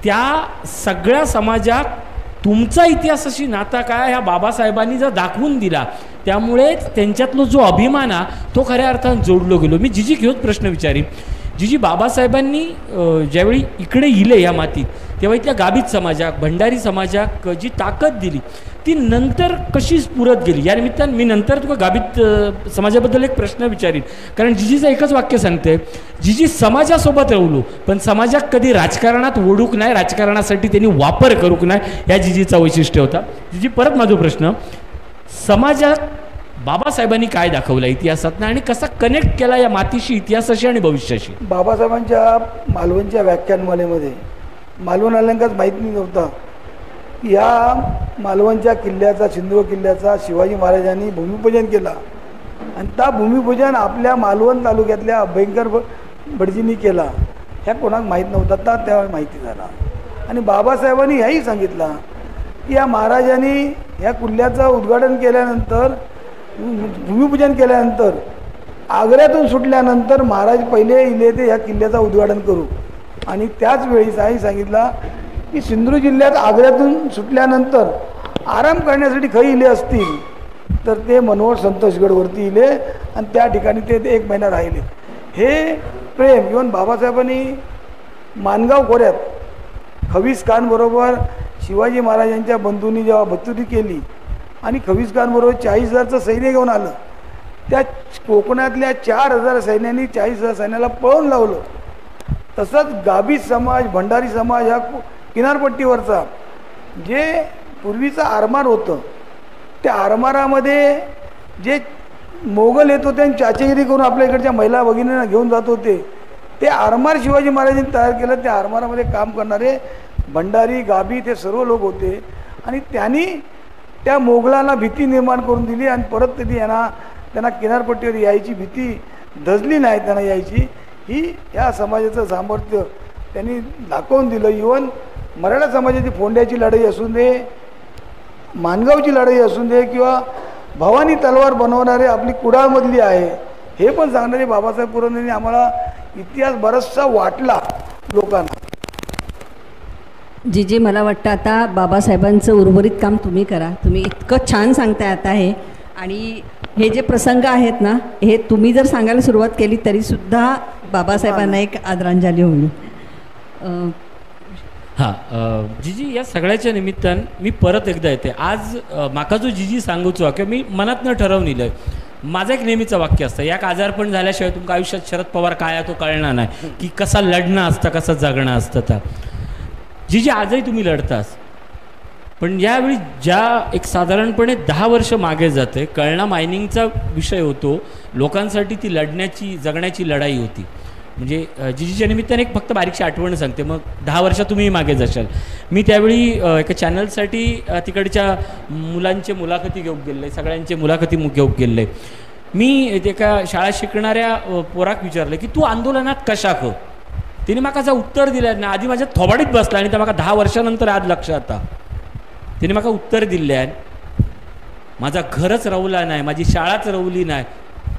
त्या सगळ्या समाजाक तुमचा इतिहासाशी नाता काय ह्या बाबासाहेबांनी जर दाखवून दिला, त्यामुळे त्यांच्यातलो जो अभिमान तो खऱ्या अर्थानं जोडलो गेलो. मी जिजी घेऊन प्रश्न विचारीन. जिजी बाबासाहेबांनी ज्यावेळी इकडे इले या मातीत, तेव्हा इथल्या गाभित समाजाक, भंडारी समाजाक जी ताकद दिली ती नंतर कशी स्फुरत गेली, या निमित्तानं मी नंतर तुका गाभित समाजाबद्दल एक प्रश्न विचारीन. कारण जिजीचं एकच वाक्य सांगते, जिजी समाजासोबत राहिलो पण समाजात कधी राजकारणात ओढूक नाही, राजकारणासाठी त्यांनी वापर करूक नाही, या जिजीचा वैशिष्ट्य होता. जिजी परत माझा प्रश्न, समाजात बाबासाहेबांनी काय दाखवलं इतिहासातनं आणि कसा कनेक्ट केला या मातीशी, इतिहासाशी आणि भविष्याशी? बाबासाहेबांच्या मालवणच्या व्याख्यानमालेमध्ये मालवण आल्यांकाच माहिती नव्हता या मालवणच्या किल्ल्याचा, सिंधुदुर्ग किल्ल्याचा शिवाजी महाराजांनी भूमिपूजन केला आणि त्या भूमिपूजन आपल्या मालवण तालुक्यातल्या अभयंकर भटजींनी केला. ह्या कोणाक माहीत नव्हता, त्या माहिती झाला. आणि बाबासाहेबांनी ह्याही सांगितलं की या महाराजांनी ह्या किल्ल्याचं उद्घाटन केल्यानंतर, भूमिपूजन केल्यानंतर, आग्र्यातून सुटल्यानंतर महाराज पहिले इले ते ह्या किल्ल्याचं उद्घाटन करू. आणि त्याच वेळी साही सांगितलं की सिंधुदुर्ग जिल्ह्यात आग्र्यातून सुटल्यानंतर आराम करण्यासाठी खै इले असतील तर ते मनोहर संतोषगडवरती इले आणि त्या ठिकाणी ते 1 महिना राहिले. हे प्रेम इव्हन बाबासाहेबांनी मानगाव खोऱ्यात खवीस खानबरोबर शिवाजी महाराजांच्या बंधूंनी जेव्हा बत्तुरी केली आणि खवीस खानबरोबर 40,000चं सैन्य घेऊन आलं, त्या कोकणातल्या 4,000 सैन्यांनी 40,000 सैन्याला पळून लावलं. तसंच गाभित समाज, भंडारी समाज ह्या किनारपट्टीवरचा जे पूर्वीचं आरमार होतं, त्या आरमारामध्ये जे मोगल येत होते आणि चाचेगिरी करून आपल्या इकडच्या महिला भगिनींना घेऊन जात होते, ते आरमार शिवाजी महाराजांनी तयार केलं. त्या आरमारामध्ये काम करणारे भंडारी, गाभित हे सर्व लोक होते आणि त्यांनी त्या मोगलांना भीती निर्माण करून दिली आणि परत त्यांना किनारपट्टीवर यायची भीती धजली नाही त्यांना यायची. ही या समाजाचं सामर्थ्य त्यांनी दाखवून दिलं. इव्हन मराठा समाजाची फोंड्याची लढाई असून दे, मानगावची लढाई असून दे किंवा भवानी तलवार बनवणारे आपली कुडाळमधली आहे, हे पण सांगणारे बाबासाहेब पुरंदरेंनी आम्हाला इतिहास बराचसा वाटला लोकांना. जिजी, मला वाटतं आता बाबासाहेबांचं उर्वरित काम तुम्ही करा. तुम्ही इतकं छान सांगताय आता हे, आणि हे जे प्रसंग आहेत ना, हे तुम्ही जर सांगायला सुरुवात केली तरीसुद्धा बाबासाहेबांना एक आदरांजली होईल. जिजी, या सगळ्याच्या निमित्तानं मी परत एकदा येते. आज माका जो जिजी सांगूचो किंवा मी मनातनं ठरवलेलं, माझं एक नेहमीचं वाक्य असतं, याक आजारपण झाल्याशिवाय तुमच्या आयुष्यात शरद पवार काय आहे तो कळणार नाही, की कसा लढणं असतं, कसं जगणं असतं. तर जिजी, आजही तुम्ही लढतास, पण यावेळी ज्या एक साधारणपणे 10 वर्ष मागे जाते, कळणा मायनिंगचा विषय होतो, लोकांसाठी ती लढण्याची, जगण्याची लढाई होती. म्हणजे जिजीच्या निमित्ताने एक फक्त बारीकशी आठवण सांगते, मग 10 वर्ष तुम्ही मागे जाशाल. मी त्यावेळी एका चॅनलसाठी तिकडच्या मुलांचे मुलाखती घेऊन गेले, सगळ्यांचे मुलाखती घेऊन गेले. मी एका शाळा शिकणाऱ्या पोराक विचारलं की तू आंदोलनात कशाक? तिने म्हाका असं उत्तर दिलं ना, आधी माझ्या थोबाडीत बसला आणि त्या म्हाका 10 वर्षानंतर आज लक्षात आता तिने म्हाका उत्तर दिल्ल्यान, माझा घरच रवला नाही, माझी शाळाच रवली नाही,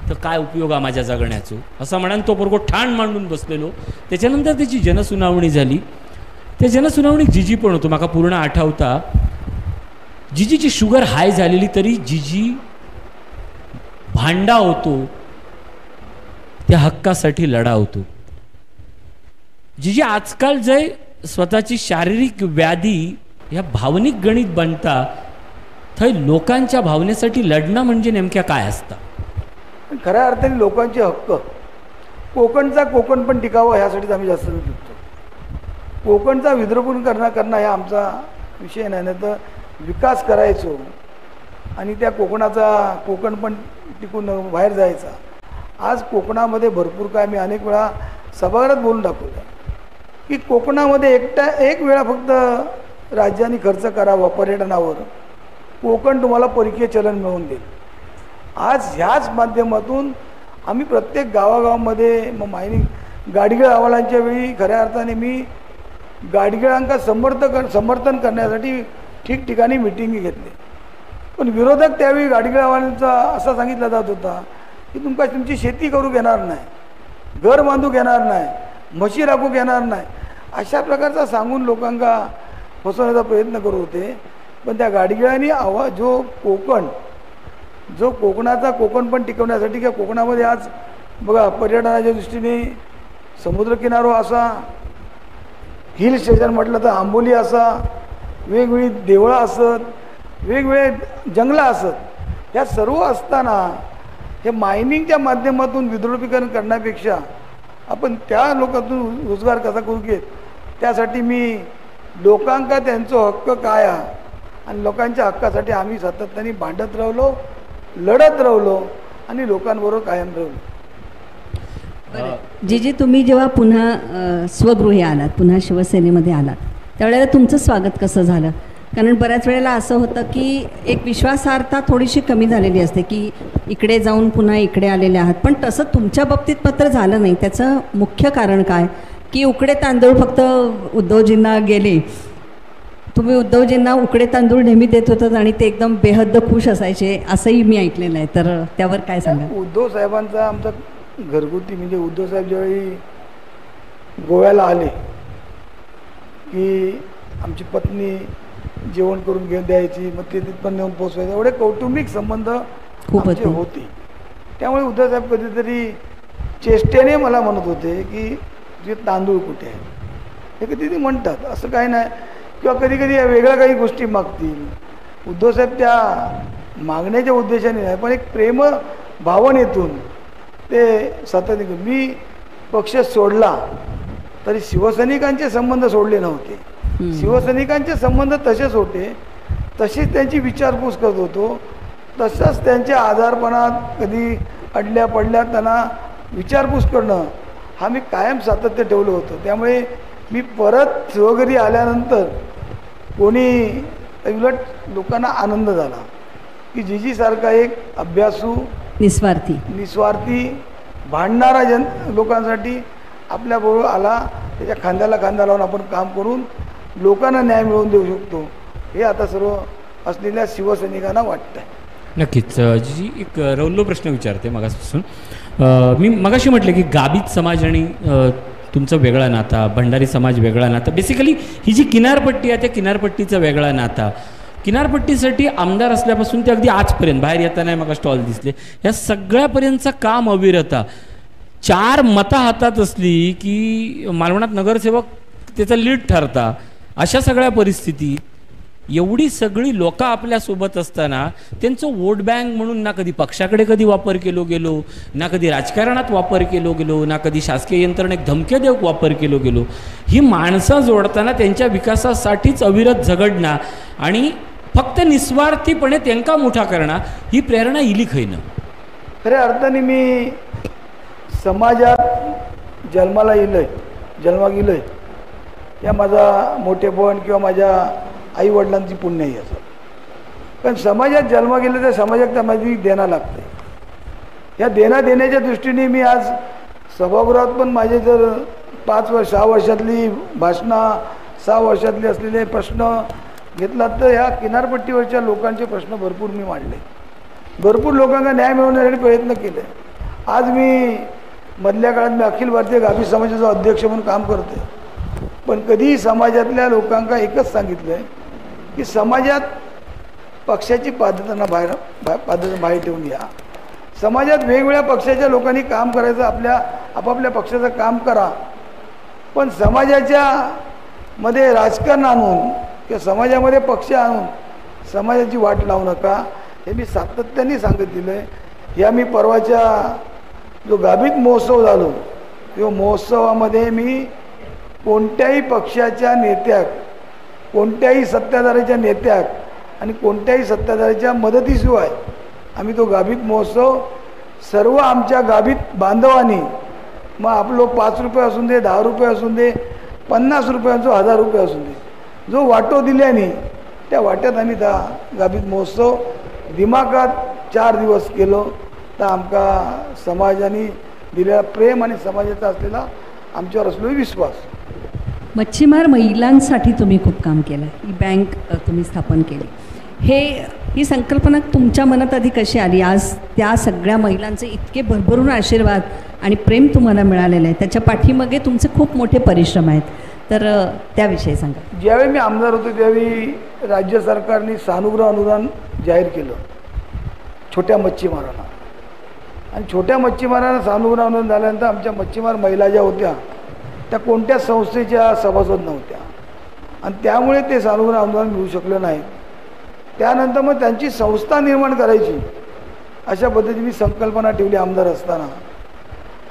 तर काय उपयोग आहे माझ्या जगण्याचो, असं म्हणान तो पोरगो ठाण मांडून बसलेलो. त्याच्यानंतर त्याची जनसुनावणी झाली. त्या जनसुनावणीत जिजी पण होतो. म्हाका पूर्ण आठवता, जिजीची शुगर हाय झालेली तरी जिजी भांडा होतो, त्या हक्कासाठी लढा होतो. जिजी आजकाल जे स्वतःची शारीरिक व्याधी ह्या भावनिक गणित बनता, थंय लोकांच्या भावनेसाठी लढणं म्हणजे नेमक्या काय असतं? खऱ्या अर्थाने लोकांचे हक्क, कोकणचा कोकण पण टिकावं ह्यासाठीच आम्ही जास्त लढतो. कोकणचा विद्रोपण करणं हा आमचा विषय नाही, नाही तर विकास करायचो आणि त्या कोकण पण टिकून बाहेर जायचा. आज कोकणामध्ये भरपूर काय, मी अनेक वेळा सभागृहात बोलून दाखवलं की कोकणामध्ये एक वेळा फक्त राज्याने खर्च करावा पर्यटनावर, कोकण तुम्हाला परकीय चलन मिळवून देईल. आज ह्याच माध्यमातून आम्ही प्रत्येक गावागावामध्ये मग मायनिंग गाडगिळ अहवालांच्या वेळी खऱ्या अर्थाने मी गाडगिळांका समर्थन करण्यासाठी ठिकठिकाणी मिटिंगी घेतली. पण विरोधक त्यावेळी गाडगिळ अहवालांचा असा सांगितला जात होता की तुमची शेती करू घेणार नाही, घर बांधू घेणार नाही, म्हशी राखू घेणार नाही, अशा प्रकारचा सांगून लोकांना फसवण्याचा प्रयत्न करत होते. पण त्या गाडगिळांनी जो कोकणाचा कोकणपण टिकवण्यासाठी किंवा कोकणामध्ये आज बघा पर्यटनाच्या दृष्टीने समुद्रकिनारो असा, हिल स्टेशन म्हटलं तर आंबोली असा, वेगवेगळी देवळं असत, वेगवेगळे जंगलं असत, ह्या सर्व असताना हे मायनिंगच्या माध्यमातून विद्रुपीकरण करण्यापेक्षा आपण त्या लोकांतून रोजगार कसा करू घेत, त्यासाठी मी लोकांका त्यांचा हक्क काय आहे आणि लोकांच्या हक्कासाठी आम्ही सातत्याने भांडत राहिलो, लढत राहिलो आणि लोकांबरोबर कायम राहिलो. जी तुम्ही जेव्हा पुन्हा स्वगृही आलात, पुन्हा शिवसेनेमध्ये आलात, त्यावेळेला तुमचं स्वागत कसं झालं? कारण बऱ्याच वेळेला असं होतं की एक विश्वासार्हता थोडीशी कमी झालेली असते की इकडे जाऊन पुन्हा इकडे आलेले आहात, पण तसं तुमच्या बाबतीत मात्र झालं नाही. त्याचं मुख्य कारण काय की उकडे तांदूळ फक्त उद्धवजींना गेले, तुम्ही उद्धवजींना उकडे तांदूळ नेहमी देत होतात आणि ते एकदम बेहद्द खुश असायचे असंही मी ऐकलेलं आहे, तर त्यावर काय सांगा? उद्धव साहेबांचा आमचा घरगुती म्हणजे उद्धव साहेब ज्यावेळी गोव्याला आले की आमची पत्नी जेवण करून घेऊन द्यायची, मग ते तिथपर्यंत नेऊन पोचवायचं, एवढे कौटुंबिक संबंध खूप होते. त्यामुळे उद्धव साहेब कधीतरी चेष्टेने मला म्हणत होते की तुझे तांदूळ कुठे आहे, हे कधी ते म्हणतात, असं काही नाही. किंवा कधी कधी वेगळ्या काही गोष्टी मागतील. उद्धव साहेब त्या मागण्याच्या उद्देशाने नाही, पण एक प्रेम भावनेतून ते सातत्याने. मी पक्ष सोडला तरी शिवसैनिकांचे संबंध सोडले नव्हते. शिवसैनिकांचे संबंध तसेच होते, तशीच त्यांची विचारपूस करत होतो, तसंच त्यांच्या आजारपणात कधी अडल्या पडल्या त्यांना विचारपूस करणं हा मी कायम सातत्य ठेवलं होतं. त्यामुळे मी परत स्वघरी आल्यानंतर कोणी उलट लोकांना आनंद झाला की जीजीसारखा एक अभ्यासू निस्वार्थी भांडणारा लोकांसाठी आपल्याबरोबर आला, त्याच्या खांद्याला खांदा लावून आपण काम करून लोकांना न्याय मिळवून देऊ शकतो, हे आता सर्व असलेल्या शिवसैनिकांना वाटतं. नक्कीच. जी एक रौल्लो प्रश्न विचारते मगापासून. मी मगाशी म्हटलं की गाबित समाज आणि तुमचं वेगळा नाता, भंडारी समाज वेगळा नाता, बेसिकली ही जी किनारपट्टी आहे त्या किनारपट्टीचा वेगळा नाता. किनारपट्टीसाठी आमदार असल्यापासून ते अगदी आजपर्यंत बाहेर येताना मग स्टॉल दिसले, या सगळ्यापर्यंतचं काम अविरता. 4 मतं हातात असली की मालवणात नगरसेवक त्याचा लीड ठरता. अशा सगळ्या परिस्थितीत एवढी सगळी लोक आपल्यासोबत असताना त्यांचं वोट बँक म्हणून ना कधी पक्षाकडे कधी वापर केलो गेलो, ना कधी राजकारणात वापर केलो गेलो, ना कधी शासकीय यंत्रणेक धमक्या देऊ वापर केलो गेलो. ही माणसं जोडताना त्यांच्या विकासासाठीच अविरत झगडणं आणि फक्त निस्वार्थीपणे त्यांना मोठा करणं ही प्रेरणा इली खैनं. खऱ्या अर्थाने मी समाजात जन्माला गेलोय या माझा मोठेपण किंवा माझ्या आईवडिलांची पुण्य आहे असं. कारण समाजात जन्म गेलं तर समाजात माझी देणं लागते. या देण्याच्या दृष्टीने मी आज सभागृहात पण माझे जर 6 वर्षातली भाषणं, 6 वर्षातले असलेले प्रश्न घेतला तर ह्या किनारपट्टीवरच्या लोकांचे प्रश्न भरपूर मी मांडले, भरपूर लोकांना न्याय मिळवण्यासाठी प्रयत्न केले. आज मी मधल्या काळात मी अखिल भारतीय गाभी समाजाचा अध्यक्ष म्हणून काम करते, पण कधीही समाजातल्या लोकांना एकच सांगितलं आहे की समाजात पक्षाची पद्धतींना बाहेर ठेवून या. समाजात वेगवेगळ्या पक्षाच्या लोकांनी काम करायचं, आपापल्या पक्षाचं काम करा, पण समाजाच्या मध्ये राजकारण आणून किंवा समाजामध्ये पक्ष आणून समाजाची वाट लावू नका, हे मी सातत्याने सांगत दिलं आहे. या मी परवाच्या जो गाभित महोत्सव झालो किंवा महोत्सवामध्ये मी कोणत्याही पक्षाच्या नेत्याक, कोणत्याही सत्ताधाऱ्याच्या नेत्याक आणि कोणत्याही सत्ताधाऱ्याच्या मदतीशिवाय आम्ही तो गाभित महोत्सव सर्व आमच्या गाभित बांधवांनी मग आपलं 5 रुपये असून दे, 10 रुपये असून दे, 50 रुपयांचो 1000 रुपये असून दे, जो वाटो दिल्याने त्या वाट्यात आम्ही त्या गाभीत महोत्सव दिमागात 4 दिवस केलो. तर आमका समाजाने दिलेला प्रेम आणि समाजाचा असलेला आमच्यावर असलेला विश्वास. मच्छीमार महिलांसाठी तुम्ही खूप काम केलं. ही बँक तुम्ही स्थापन केली. ही संकल्पना तुमच्या मनात आधी कशी आली? आज त्या सगळ्या महिलांचे इतके भरभरून आशीर्वाद आणि प्रेम तुम्हाला मिळालेलं आहे, त्याच्या पाठीमागे तुमचे खूप मोठे परिश्रम आहेत, तर त्याविषयी सांगा. ज्यावेळी मी आमदार होतो त्यावेळी राज्य सरकारने सानुग्रह अनुदान जाहीर केलं छोट्या मच्छीमारांना. आणि छोट्या मच्छीमारांना सानुग्रह अनुदान झाल्यानंतर आमच्या मच्छीमार महिला ज्या होत्या त्या कोणत्या संस्थेच्या सभासद नव्हत्या आणि त्यामुळे ते सानुग्रह अनुदान मिळू शकलं नाही. त्यानंतर मग त्यांची संस्था निर्माण करायची अशा पद्धतीने मी संकल्पना ठेवली आमदार असताना.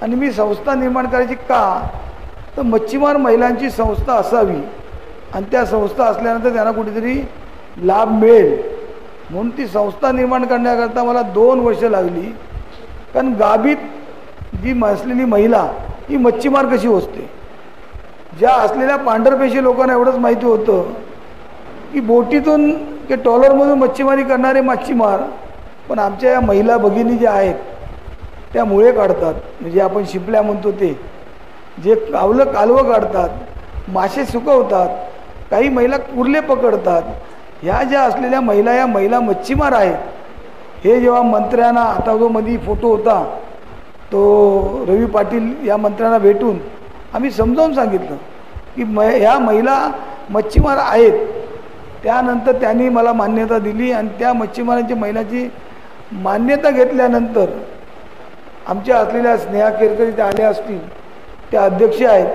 आणि मी संस्था निर्माण करायची का, तर मच्छीमार महिलांची संस्था असावी आणि त्या संस्था असल्यानंतर त्यांना कुठेतरी लाभ मिळेल म्हणून ती संस्था निर्माण करण्याकरता मला 2 वर्ष लागली. कारण गाभीत जी असलेली महिला ही मच्छीमार कशी असते, ज्या असलेल्या पांढरपेशी लोकांना एवढंच माहिती होतं की बोटीतून की ट्रॉलरमधून मच्छीमारी करणारे मच्छीमार, पण आमच्या या महिला भगिनी ज्या आहेत त्या मुळे काढतात, म्हणजे आपण शिपल्या म्हणतो ते, जे कालवं काढतात, मासे सुकवतात, काही महिला कुर्ले पकडतात. ह्या ज्या असलेल्या महिला या महिला मच्छीमार आहेत. हे जेव्हा मंत्र्यांना, आता जो मध्ये फोटो होता तो रवी पाटील या मंत्र्यांना भेटून आम्ही समजावून सांगितलं की ह्या महिला मच्छीमार आहेत. त्यानंतर त्यांनी मला मान्यता दिली आणि त्या मच्छीमारांची महिलाची मान्यता घेतल्यानंतर आमच्या असलेल्या स्नेहा केरकर त्या आल्या असतील, त्या अध्यक्ष आहेत,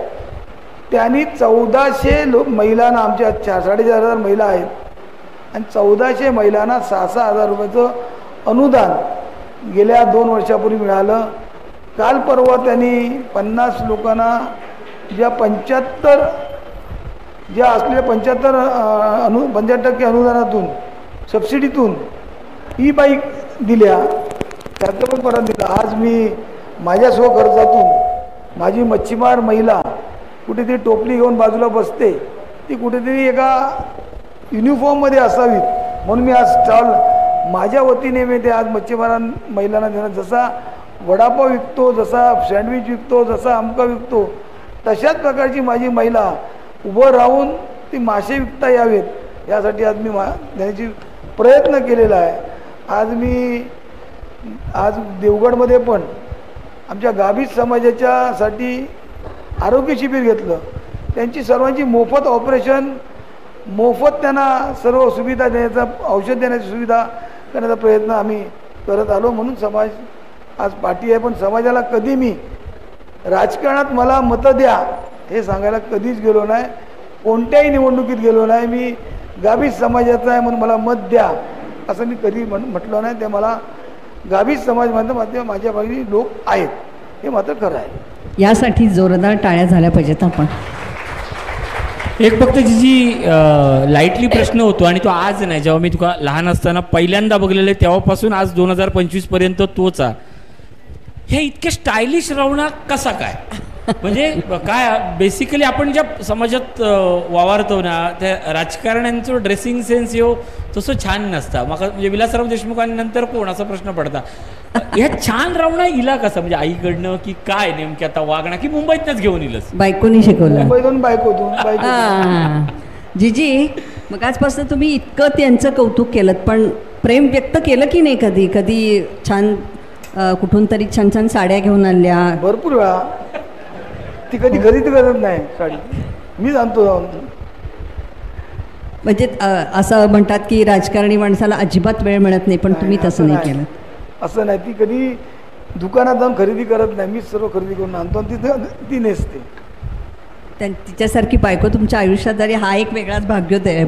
त्यांनी 1400 महिलांना, आमच्या 4,500 महिला आहेत आणि 1400 महिलांना 6,000 6,000 रुपयाचं अनुदान गेल्या 2 वर्षापूर्वी मिळालं. काल परवा त्यांनी 50 लोकांना ज्या 75 ज्या असलेल्या 50% अनुदानातून, सबसिडीतून ई बाईक दिल्या, त्याचं पण परत दिलं. आज मी माझ्या स्वखर्चातून माझी मच्छीमार महिला कुठेतरी टोपली घेऊन बाजूला बसते, ती कुठेतरी एका युनिफॉर्ममध्ये असावीत म्हणून मी आज स्टॉल माझ्या वतीने मी ते आज मच्छीमार महिलांना देणार. जसा वडापाव विकतो, जसा सँडविच विकतो, जसा आमका विकतो, तशाच प्रकारची माझी महिला उभं राहून ती मासे विकता यावेत यासाठी आज मी देण्याची प्रयत्न केलेला आहे. आज देवगडमध्ये पण आमच्या गाभीत समाजाच्यासाठी आरोग्य शिबिर घेतलं. त्यांची सर्वांची मोफत ऑपरेशन, मोफत त्यांना सर्व सुविधा देण्याचा, औषध देण्याची सुविधा करण्याचा प्रयत्न आम्ही करत आलो. म्हणून समाज आज पाठी आहे, पण समाजाला कधी मी राजकारणात मला मतं द्या हे सांगायला कधीच गेलो नाही, कोणत्याही निवडणुकीत गेलो नाही. मी गाभीत समाजाचा आहे म्हणून मला मत द्या असं मी कधी म्हटलं नाही. ते मला गाभीत समाज म्हणतं माझ्या बाजूने लोक आहेत हे मात्र खरं आहे. यासाठी जोरदार टाळ्या झाल्या पाहिजेत. आपण एक फक्त जी लाईटली प्रश्न होतो आणि तो आज नाही, जेव्हा मी तुका लहान असताना पहिल्यांदा बघलेलं तेव्हापासून आज 2025 पर्यंत तोच आहे. हे इतके स्टायलिश राहणं कसा काय, म्हणजे काय बेसिकली आपण ज्या समाजात वावरतो ना त्या राजकारण्यांचं ड्रेसिंग सेन्स येऊ तसं छान नसता. म्हाका म्हणजे विलासराव देशमुखांनंतर कोण असा प्रश्न पडता, ह्या छान रावणा इला कसं, म्हणजे आईकडनं की काय नेमकी आता वागणं, की मुंबईतनंच घेऊन येईलच? बायकोनी शिकवलं. मुंबईतून बायकोतून. जीजी, मग आजपासून तुम्ही इतकं त्यांचं कौतुक केलं, पण प्रेम व्यक्त केलं की नाही कधी? कधी छान कुठून तरी छान छान साड्या घेऊन आणल्या? भरपूर वेळा. ती कधी खरेदी करत नाही साडी, मी जाणतो जाऊन. म्हणजे असं म्हणतात की राजकारणी माणसाला अजिबात वेळ मिळत नाही, पण तुम्ही तसं नाही केलं. असं नाही, ती कधी दुकानात जाऊन खरेदी करत नाही, मीच सर्व खरेदी करून आणतो आणि तिथं ती नेसते. तिच्यासारखी बायको तुमच्या आयुष्यात जरी हा एक वेगळाच भाग्योदय आहे.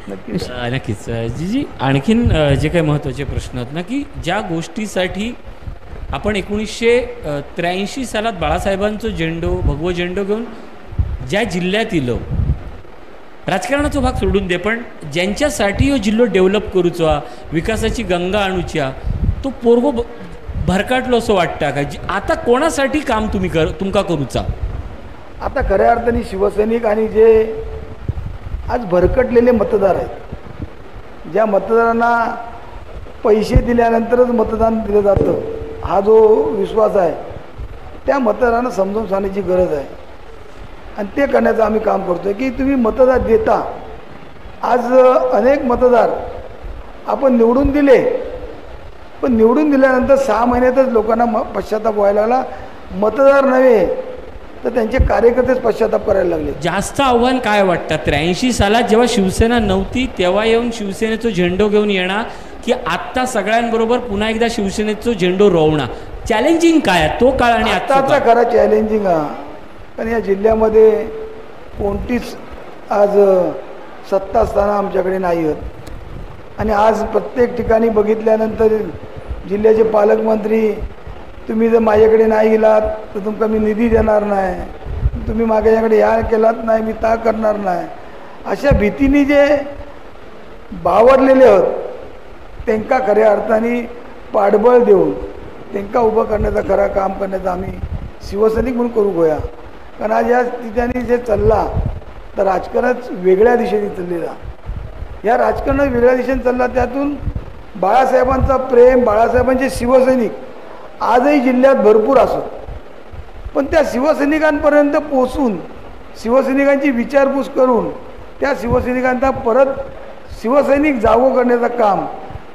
नक्कीच. जी आणखीन जे काही महत्त्वाचे प्रश्न आहेत ना, की ज्या गोष्टीसाठी आपण 1983 सालात बाळासाहेबांचो झेंडो, भगवो झेंडो घेऊन ज्या जिल्ह्यात इलो, राजकारणाचा भाग सोडून दे, पण ज्यांच्यासाठी हो जिल्हो डेव्हलप करूचा, विकासाची गंगा आणूच्या, तो पोरगो भरकाटलो असं वाटतं का आता कोणासाठी काम तुम्ही तुमका करूचा? आता खऱ्या अर्थाने शिवसैनिक आणि जे आज भरकटलेले मतदार आहेत, ज्या मतदारांना पैसे दिल्यानंतरच मतदान दिलं जातं, हा जो विश्वास आहे त्या मतदारांना समजावून सांगण्याची गरज आहे आणि ते करण्याचं आम्ही काम करतो आहे की तुम्ही मतदार देता. आज अनेक मतदार आपण निवडून दिले, पण निवडून दिल्यानंतर 6 महिन्यातच लोकांना पश्चाताप व्हायला लागला. मतदार नव्हे तर त्यांचे कार्यकर्तेच पश्चाताप करायला लागले. जास्त आव्हान काय वाटतं? 83 सालात जेव्हा शिवसेना नव्हती तेव्हा येऊन शिवसेनेचा झेंडो घेऊन येणार, की आत्ता सगळ्यांबरोबर पुन्हा एकदा शिवसेनेचा झेंडो रोवणार? चॅलेंजिंग काय आहे तो काळ आणि आत्ताचा खरा चॅलेंजिंग हा. कारण या जिल्ह्यामध्ये कोणतीच आज सत्ता स्थानं आमच्याकडे नाही आहेत आणि आज प्रत्येक ठिकाणी बघितल्यानंतर जिल्ह्याचे पालकमंत्री, तुम्ही जर माझ्याकडे नाही गेलात तर तुमका मी निधी देणार नाही, तुम्ही माझ्याकडे या केलात नाही मी ता करणार नाही, अशा भीतीने जे बावरलेले आहेत त्यांना खऱ्या अर्थाने पाठबळ देऊन त्यांना उभं करण्याचा खरा काम करण्याचा आम्ही शिवसैनिक म्हणून करू गोया. कारण आज या ठिकाणी जे चालला तर राजकारणच वेगळ्या दिशेने चाललेला, या राजकारणात वेगळ्या दिशेने चालला. त्यातून बाळासाहेबांचा प्रेम, बाळासाहेबांचे शिवसैनिक आजही जिल्ह्यात भरपूर असत, पण त्या शिवसैनिकांपर्यंत पोचून शिवसैनिकांची विचारपूस करून त्या शिवसैनिकांना परत शिवसैनिक जागो करण्याचं काम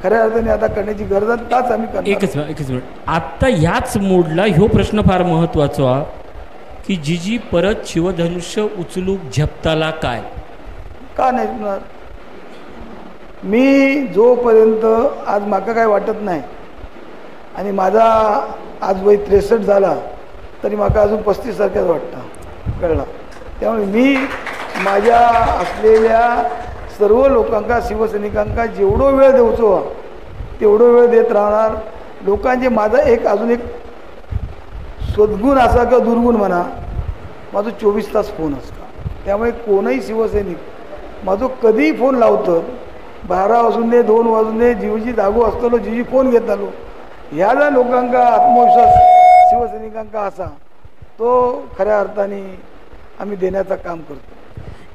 खऱ्या अर्थाने आता करण्याची गरज आहे. त्याच आम्ही करतो. एकच मिनिट, आता ह्याच मोडला ह्यो प्रश्न फार महत्त्वाचा की जी परत शिवधनुष्य उचलूक झेपताला काय का नाही होणार? मी जोपर्यंत आज माका काय वाटत नाही आणि माझा आज वय 63 झाला तरी माका अजून 35 सारख्याच वाटतं, कळलं? त्यामुळे मी माझ्या असलेल्या सर्व लोकांका शिवसैनिकांका जेवढो वेळ देऊचो तेवढो वेळ देत राहणार. लोकांचे माझा अजून एक सद्गुण असा किंवा दुर्गुण म्हणा, माझं 24 तास फोन असतो. त्यामुळे कोणही शिवसैनिक माझं कधीही फोन लावतं, 12 वाजून दे 2 वाजून दे, जीवजी जागो असतलो जीजी फोन घेत आलो. ह्या ज्या लोकांका आत्मविश्वास शिवसैनिकांका असा तो खऱ्या अर्थाने आम्ही देण्याचं काम करतो.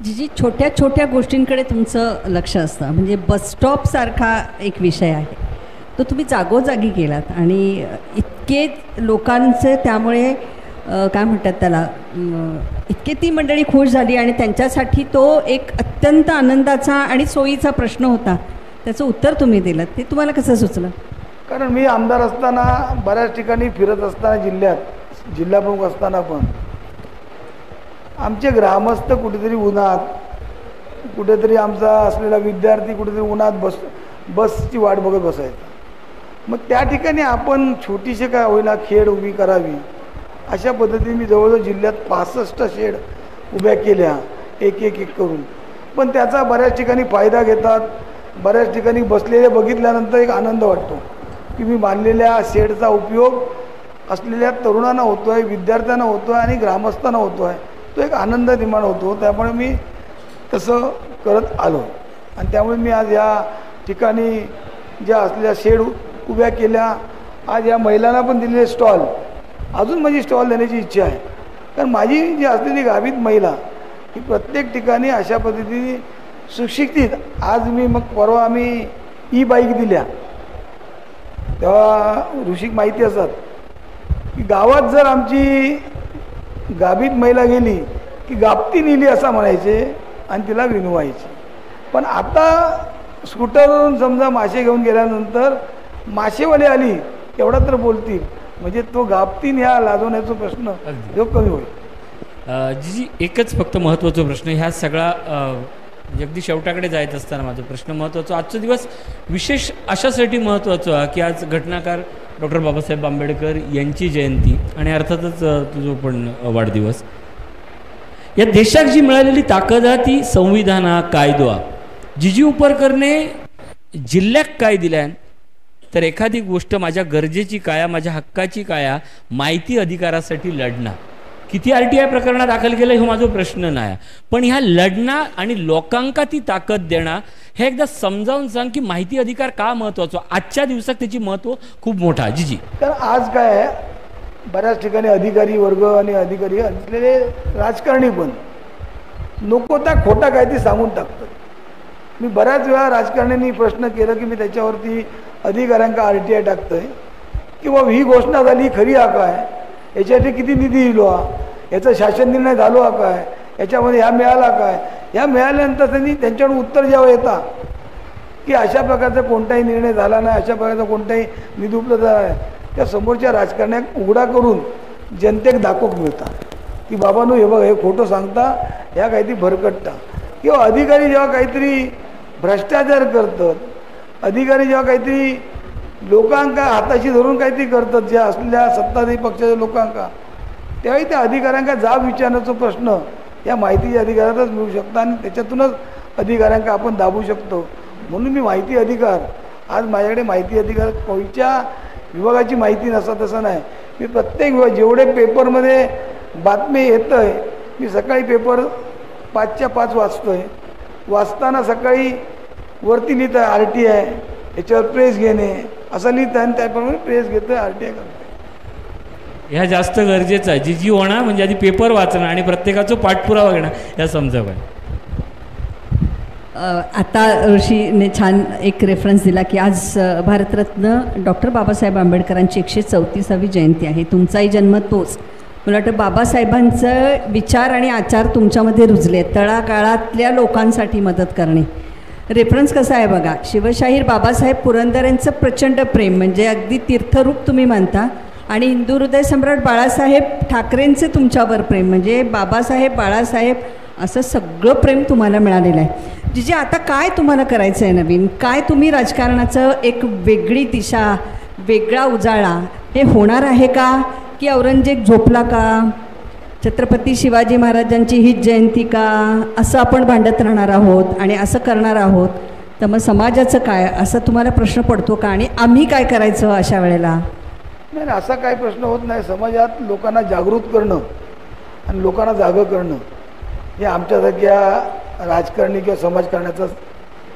जी छोट्या छोट्या गोष्टींकडे तुमचं लक्ष असतं, म्हणजे बसस्टॉपसारखा एक विषय आहे तो तुम्ही जागोजागी केलात आणि इतके लोकांचे त्यामुळे काय म्हणतात त्याला, इतके ती मंडळी खुश झाली आणि त्यांच्यासाठी तो एक अत्यंत आनंदाचा आणि सोयीचा प्रश्न होता, त्याचं उत्तर तुम्ही दिलं. ते तुम्हाला कसं सुचलं? कारण मी आमदार असताना बऱ्याच ठिकाणी फिरत असताना जिल्ह्यात जिल्हा प्रमुख असताना पण आमचे ग्रामस्थ कुठेतरी उन्हात, कुठेतरी आमचा असलेला विद्यार्थी कुठेतरी उन्हात बसची वाट बघत बसायचा. मग त्या ठिकाणी आपण छोटीशी काय होईना खेड उभी करावी अशा पद्धतीने मी जवळजवळ जिल्ह्यात 65 शेड उभ्या केल्या एक करून. पण त्याचा बऱ्याच ठिकाणी फायदा घेतात, बऱ्याच ठिकाणी बसलेले बघितल्यानंतर एक आनंद वाटतो की मी बांधलेल्या शेडचा उपयोग असलेल्या तरुणांना होतो आहे, विद्यार्थ्यांना होतो आहे आणि ग्रामस्थांना होतो आहे. तो एक आनंद निर्माण होतो. त्यामुळे मी तसं करत आलो आणि त्यामुळे मी आज या ठिकाणी ज्या असलेल्या शेड उभ्या केल्या, आज या महिलांना पण दिलेले स्टॉल, अजून माझी स्टॉल देण्याची इच्छा आहे. कारण माझी जी असलेली गावीत महिला ही प्रत्येक ठिकाणी अशा पद्धतीने सुशिक्षित. आज मी मग परवा आम्ही ई-बाईक दिल्या, तेव्हा ऋषिक माहिती असतात की गावात जर आमची गाभीत महिला गेली की गापती नेली असं म्हणायचे आणि तिला विनवायचे. पण आता स्कूटरवरून समजा मासे घेऊन गेल्यानंतर मासेवाली आली एवढा तर बोलतील, म्हणजे तो गापतीन ह्या लाजवण्याचा प्रश्न जो कमी होईल. जी एकच फक्त महत्त्वाचा प्रश्न, ह्या सगळा अगदी शेवटाकडे जायचं असताना माझा प्रश्न महत्त्वाचा, आजचा दिवस विशेष अशासाठी महत्त्वाचा की आज घटनाकार डॉक्टर बाबासाहेब आंबेडकर यांची जयंती आणि अर्थातच तुझं पण वाढदिवस. या देशाक जी मिळालेली ताकद आहे ती संविधाना, कायदा. जी उपरकरणे जिल्ह्याक काय दिल्यान तर एखादी गोष्ट माझ्या गरजेची काय, माझ्या हक्काची काय, माहिती अधिकारासाठी लढणार किती RTI प्रकरणं दाखल केलं हो माझा प्रश्न नाही, पण ह्या लढणं आणि लोकांका ती ताकद देणं हे एकदा समजावून सांग की माहिती अधिकार का महत्वाचा, आजच्या दिवसात त्याची महत्व खूप मोठा. जी तर आज काय आहे, बऱ्याच ठिकाणी अधिकारी वर्ग आणि अधिकारी असलेले राजकारणी पण नको त्या खोटा काय ते सांगून टाकतात. मी बऱ्याच वेळा राजकारण्यांनी प्रश्न केला की मी त्याच्यावरती अधिकाऱ्यांका RTI टाकतोय किंवा ही घोषणा झाली खरी हा काय, याच्यासाठी किती निधी दिलो हा, याचा शासन निर्णय झालो हा काय, याच्यामध्ये ह्या मिळाला काय. ह्या मिळाल्यानंतर त्यांनी त्यांच्याकडून उत्तर जेव्हा येतात की अशा प्रकारचा कोणताही निर्णय झाला नाही, अशा प्रकारचा कोणताही निधी उपलब्ध झाला नाही, त्या समोरच्या राजकारण्यात उघडा करून जनतेक दाखवूक मिळतात की बाबांनो हे बघ हे खोटं सांगता, ह्या काहीतरी भरकटता. किंवा अधिकारी जेव्हा काहीतरी भ्रष्टाचार करतात, अधिकारी जेव्हा काहीतरी लोकांका हाताशी धरून काहीतरी करतात ज्या असलेल्या सत्ताधारी पक्षाच्या लोकांका, त्यावेळी त्या अधिकाऱ्यांका जाब विचारण्याचा प्रश्न या माहितीच्या अधिकारातच मिळू शकतो आणि त्याच्यातूनच अधिकाऱ्यांका आपण दाबू शकतो. म्हणून मी माहिती अधिकार, आज माझ्याकडे माहिती अधिकार कोणत्या विभागाची माहिती नसा तसं नाही, मी प्रत्येक विभाग जेवढे पेपरमध्ये बातमी येतं आहे, मी सकाळी पेपर 5च्या 5 वाचतो आहे. वाचताना सकाळी वरती लिहित आहे RTI, याच्यावर प्रेस घेणे असं लिहित आहे आणि त्याप्रमाणे प्रेस घेतं आहे, RTI करतो. ह्या जास्त गरजेचं आहे. जी होणार म्हणजे आधी पेपर वाचणं आणि प्रत्येकाचं पाठपुरावा घेणं या समजावं. आता ऋषीने छान एक रेफरन्स दिला की आज भारतरत्न डॉक्टर बाबासाहेब आंबेडकरांची 134वी जयंती आहे. तुमचाही जन्म तोच. मला वाटतं बाबासाहेबांचं विचार आणि आचार तुमच्यामध्ये रुजले, तळागाळातल्या लोकांसाठी मदत करणे. रेफरन्स कसा आहे बघा, शिवशाहीर बाबासाहेब पुरंदरेंचं प्रचंड प्रेम म्हणजे अगदी तीर्थरूप तुम्ही मानता आणि हिंदू हृदय सम्राट बाळासाहेब ठाकरेंचे तुमच्यावर प्रेम म्हणजे बाबासाहेब बाळासाहेब असं सगळं प्रेम तुम्हाला मिळालेलं आहे. जिजे आता काय तुम्हाला करायचं आहे नवीन, काय तुम्ही राजकारणाचं एक वेगळी दिशा, वेगळा उजाळा हे होणार आहे का, की औरंगजेब झोपला का, छत्रपती शिवाजी महाराजांची हीच जयंती का, असं आपण भांडत राहणार आहोत आणि असं करणार आहोत. तर मग समाजाचं काय असा तुम्हाला प्रश्न पडतो का, आणि आम्ही काय करायचं अशा वेळेला? नाही, असा काही प्रश्न होत नाही. समाजात लोकांना जागृत करणं आणि लोकांना जागं करणं हे आमच्यासारख्या राजकारणी किंवा समाजकारण्याचं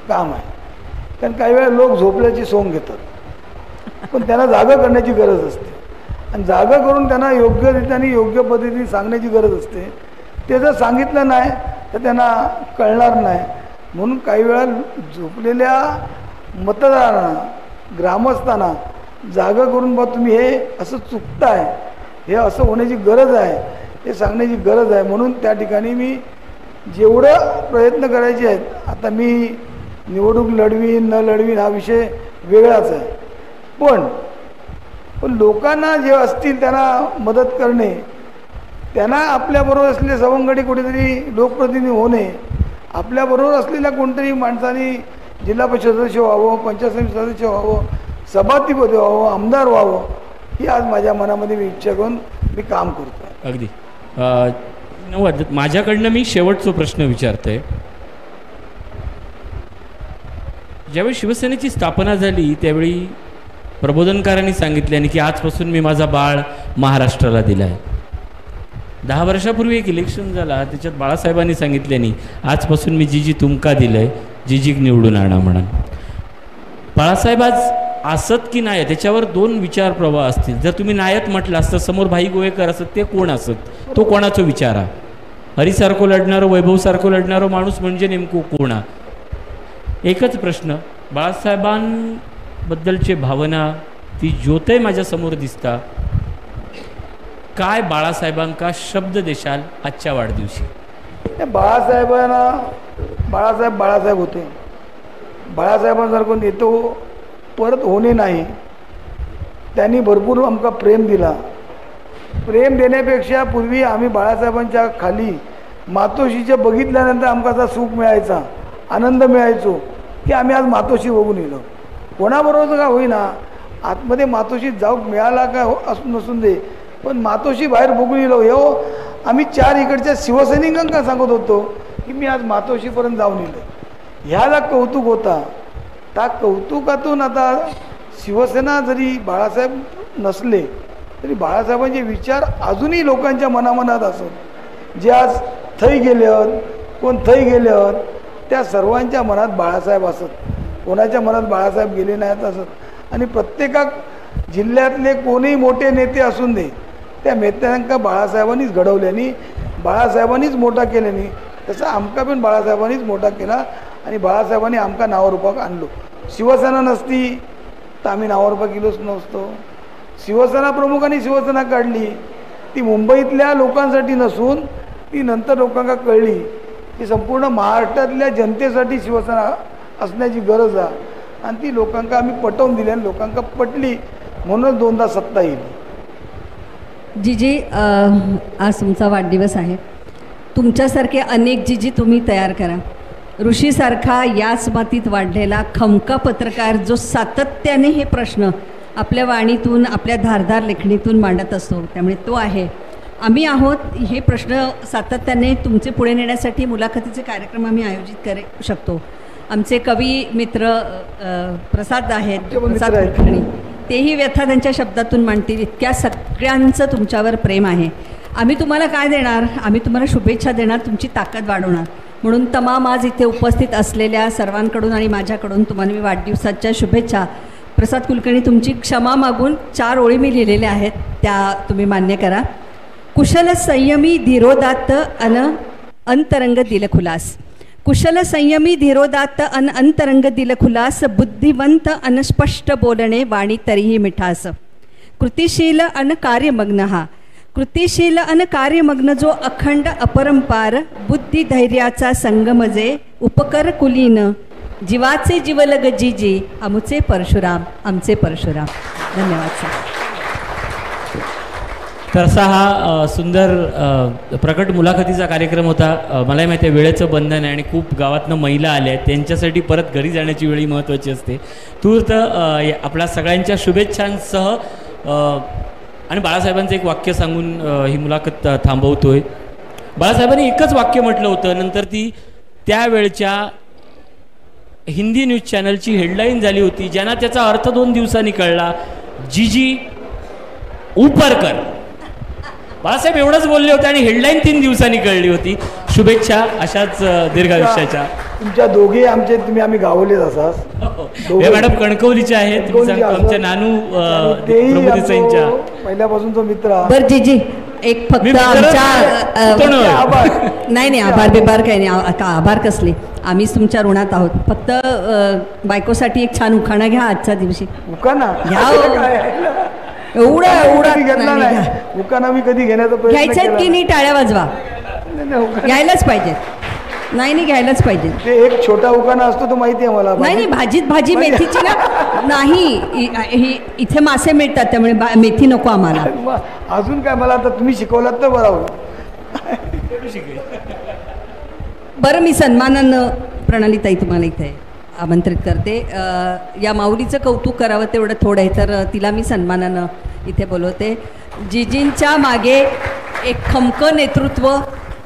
काम आहे. कारण काही वेळा लोक झोपल्याची सोंग घेतात, पण त्यांना जागं करण्याची गरज असते आणि जागं करून त्यांना योग्य रीतीने योग्य पद्धतीने सांगण्याची गरज असते. ते जर सांगितलं नाही तर त्यांना कळणार नाही. म्हणून काही वेळा झोपलेल्या मतदारांना, ग्रामस्थांना जागं करून बा तुम्ही हे असं चुकताय, हे असं होण्याची गरज आहे, हे सांगण्याची गरज आहे. म्हणून त्या ठिकाणी मी जेवढं प्रयत्न करायचे आहेत, आता मी निवडणूक लढवीन न लढवीन हा विषय वेगळाच आहे, पण लोकांना जे असतील त्यांना मदत करणे, त्यांना आपल्याबरोबर असलेले सवंगडी कुठेतरी लोकप्रतिनिधी होणे, आपल्याबरोबर असलेल्या कोणतरी माणसाने जिल्हा परिषद सदस्य व्हावं, पंचायत समिती सदस्य व्हावं, सभापती व्हावं, आमदार व्हावं, ही आज माझ्या मनामध्ये मी इच्छा करून मी काम करतो. अगदी माझ्याकडनं मी शेवटचा प्रश्न विचारतोय. ज्यावेळी शिवसेनेची स्थापना झाली त्यावेळी प्रबोधनकारांनी सांगितल्याने की आजपासून मी माझा बाळ महाराष्ट्राला दिला आहे. 10 वर्षापूर्वी एक इलेक्शन झाला, त्याच्यात बाळासाहेबांनी सांगितल्याने आजपासून मी जी तुमका दिलंय जिजीक निवडून आणा म्हणून. बाळासाहेब आज असत की नाही त्याच्यावर 2 विचार प्रवाह असतील. जर तुम्ही नायत म्हटलं असतं, समोर भाई गोवेकर असत, ते कोण असत, तो कोणाचा विचार आहे? हरीसारखं लढणारं, वैभवसारखं लढणारं माणूस म्हणजे नेमकं कोणा? एकच प्रश्न, बाळासाहेबांबद्दलची भावना ती ज्योतय माझ्यासमोर दिसता. काय बाळासाहेबांका शब्द देशाल आजच्या वाढदिवशी? बाळासाहेब होते. बाळासाहेबांसारखं नेतो परत होणे नाही. त्यांनी भरपूर आमका प्रेम दिला. प्रेम देण्यापेक्षा पूर्वी आम्ही बाळासाहेबांच्या खाली मातोश्रीच्या बघितल्यानंतर आमका असा सुख मिळायचा, आनंद मिळायचो की आम्ही आज मातोश्री बघून येलो. कोणाबरोबर का होईना आतमध्ये मातोश्री जाऊ मिळाला का असून नसून दे, पण मातोश्री बाहेर बघून येलो. हो आम्ही 4 इकडच्या शिवसैनिकांना सांगत होतो की मी आज मातोश्रीपर्यंत जाऊन येलो. ह्याला कौतुक होता. त्या कौतुकातून आता शिवसेना जरी बाळासाहेब नसले तरी बाळासाहेबांचे विचार अजूनही लोकांच्या मनामनात असत. जे आज थै गेले आहेत, कोण थै गेले आहेत, त्या सर्वांच्या मनात बाळासाहेब असत. कोणाच्या मनात बाळासाहेब गेले नाहीत असत. आणि प्रत्येका जिल्ह्यातले कोणीही मोठे नेते असून दे, त्या नेत्यांना बाळासाहेबांनीच घडवल्याने, बाळासाहेबांनीच मोठा केल्याने. तसं आमका पण बाळासाहेबांनीच मोठा केला आणि बाळासाहेबांनी आमका नावारूपाक आणलो. शिवसेना नसती तर आम्ही नावारूपाक गेलोच नसतो. शिवसेना प्रमुखांनी शिवसेना काढली, ती मुंबईतल्या लोकांसाठी नसून ती नंतर लोकांना कळली की संपूर्ण महाराष्ट्रातल्या जनतेसाठी शिवसेना असण्याची गरज आहे. आणि ती लोकांना आम्ही पटवून दिली आणि लोकांना पटली, म्हणूनच 2दा सत्ता येईल. जीजी, आज तुमचा वाढदिवस आहे. तुमच्यासारखे अनेक जीजी तुम्ही तयार करा. ऋषीसारखा याच मातीत वाढलेला खमका पत्रकार जो सातत्याने हे प्रश्न आपल्या वाणीतून, आपल्या धारदार लेखणीतून मांडत असतो, त्यामुळे तो आहे. आम्ही आहोत. हे प्रश्न सातत्याने तुमचे पुढे नेण्यासाठी मुलाखतीचे कार्यक्रम आम्ही आयोजित करू शकतो. आमचे कवी मित्र प्रसाद आहेत, प्रसाद कुलकर्णी, तेही व्यथा त्यांच्या शब्दातून मांडतील. इतक्या सगळ्यांचं तुमच्यावर प्रेम आहे. आम्ही तुम्हाला काय देणार? आम्ही तुम्हाला शुभेच्छा देणार, तुमची ताकद वाढवणार. म्हणून तमाम आज इथे उपस्थित असलेल्या सर्वांकडून आणि माझ्याकडून तुम्हाला मी वाढदिवसाच्या शुभेच्छा. प्रसाद कुलकर्णी, तुमची क्षमा मागून 4 ओळी मी लिहिलेल्या आहेत, त्या तुम्ही मान्य करा. कुशल संयमी धीरोदात्त अन अंतरंग दिलखुलास. कुशल संयमी धीरोदात्त अन अंतरंग दिलखुलास. बुद्धिवंत अन स्पष्ट बोलणे वाणी तरीही मिठास. कृतिशील अन कार्यमग्न हा. कृतिशील अन कार्यमग्न जो अखंड अपरंपार. बुद्धी धैर्याचा संगम जे उपकर कुलीन. जीवाचे जीवलग जीजी आमचे परशुराम, आमचे परशुराम. धन्यवाद सर. तर असा हा सुंदर प्रकट मुलाखतीचा कार्यक्रम होता. मलाही माहिती आहे वेळेचं बंधन आहे आणि खूप गावातनं महिला आल्या आहेत, त्यांच्यासाठी परत घरी जाण्याची वेळी महत्त्वाची असते. तूर्त आपल्या सगळ्यांच्या शुभेच्छांसह आणि बाळासाहेबांचं एक वाक्य सांगून ही मुलाखत थांबवतोय. बाळासाहेबांनी एकच वाक्य म्हटलं होतं, नंतर ती त्यावेळच्या हिंदी न्यूज चॅनलची हेडलाईन झाली होती, ज्यांना त्याचा अर्थ 2 दिवसांनी कळला. जीजी ऊपर कर. बाळासाहेब एवढंच बोलले होते आणि हेडलाईन 3 दिवसांनी कळली होती. शुभेच्छा अशाच दीर्घायुष्याच्या. तुमच्या दोघे आमचे, तुम्ही आम्ही गावलेच असाच. हे मॅडम कणकवलीचे आहेत, आमच्या नानू प्रभुदेसाईंच्या पहिल्यापासून तो मित्र. बरं जीजी, एक फक्त आमच्या नाही आभार बिभार काही नाही. आभार कसले, आम्हीच तुमच्या ऋणात आहोत. फक्त बायकोसाठी एक छान उखाणा घ्या आजच्या दिवशी. उखाणा घ्या. एवढा घेतला नाही उखाणा मी कधी घेण्याचा प्रयत्न घ्यायचं की नाही? टाळ्या वाजवा. घ्यायलाच पाहिजे. नाही घ्यायलाच पाहिजे. ते एक छोटा उखाणा असतो तो माहिती आहे मला. नाही भाजीत भाजी मेथीची ना. नाही, इथे मासे मिळतात त्यामुळे मेथी नको आम्हाला. अजून काय मला आता तुम्ही शिकवलात तर बरं. बरं, मी सन्मानानं प्रणालीताई तुम्हाला इथे आमंत्रित करते. या माऊलीचं कौतुक करावं तेवढं थोडं आहे, तर तिला मी सन्मानानं इथे बोलवते. जीजींच्या मागे एक खमकं नेतृत्व,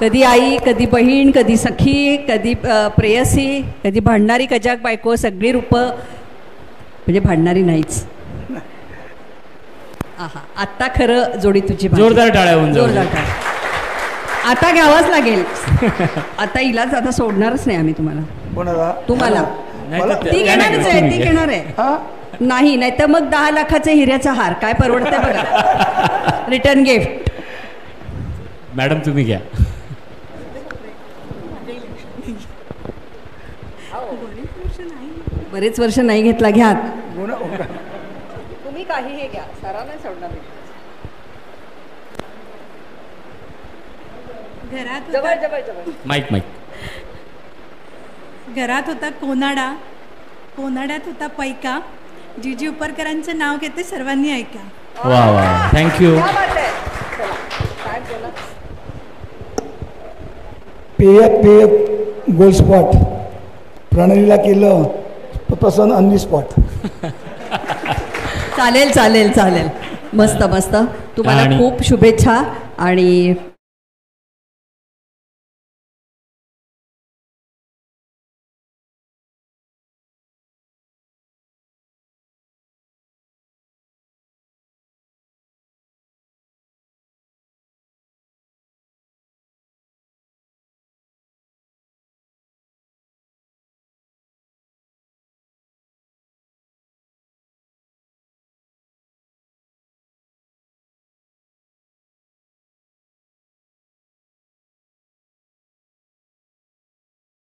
कधी आई, कधी बहीण, कधी सखी, कधी प्रेयसी, कधी भांडणारी कजाक बायको, सगळी रूपं म्हणजे भांडणारी नाहीच. आहा, आत्ता खरं जोडी तुझी. जोरदार टाळ्या होऊन जाऊ. जोरदार टाळ्या. आता घ्यावाच लागेल. आता इलाज, आता सोडणारच नाही आम्ही तुम्हाला. तुम्हाला ती घेणारच आहे, ती घेणार आहे. नाही तर मग 10 लाखाचा हिऱ्याचा हार काय परवडतंय बघा. Return gift. मॅडम तुम्ही घ्या. बरेच वर्ष नाही घेतला. घ्या तुम्ही काही घ्या. सारा नाही सोडणार. माईक. घरात होता कोनाडा, कोनाड्यात होता पैका. जीजी उपरकरांचं नाव घेते, सर्वांनी ऐका. वा वा, थँक्यू. पेयत गोल्ड स्पॉट प्रणालीला केलं पसंत ऑन दी स्पॉट. चालेल. मस्त. तुम्हाला खूप शुभेच्छा आणि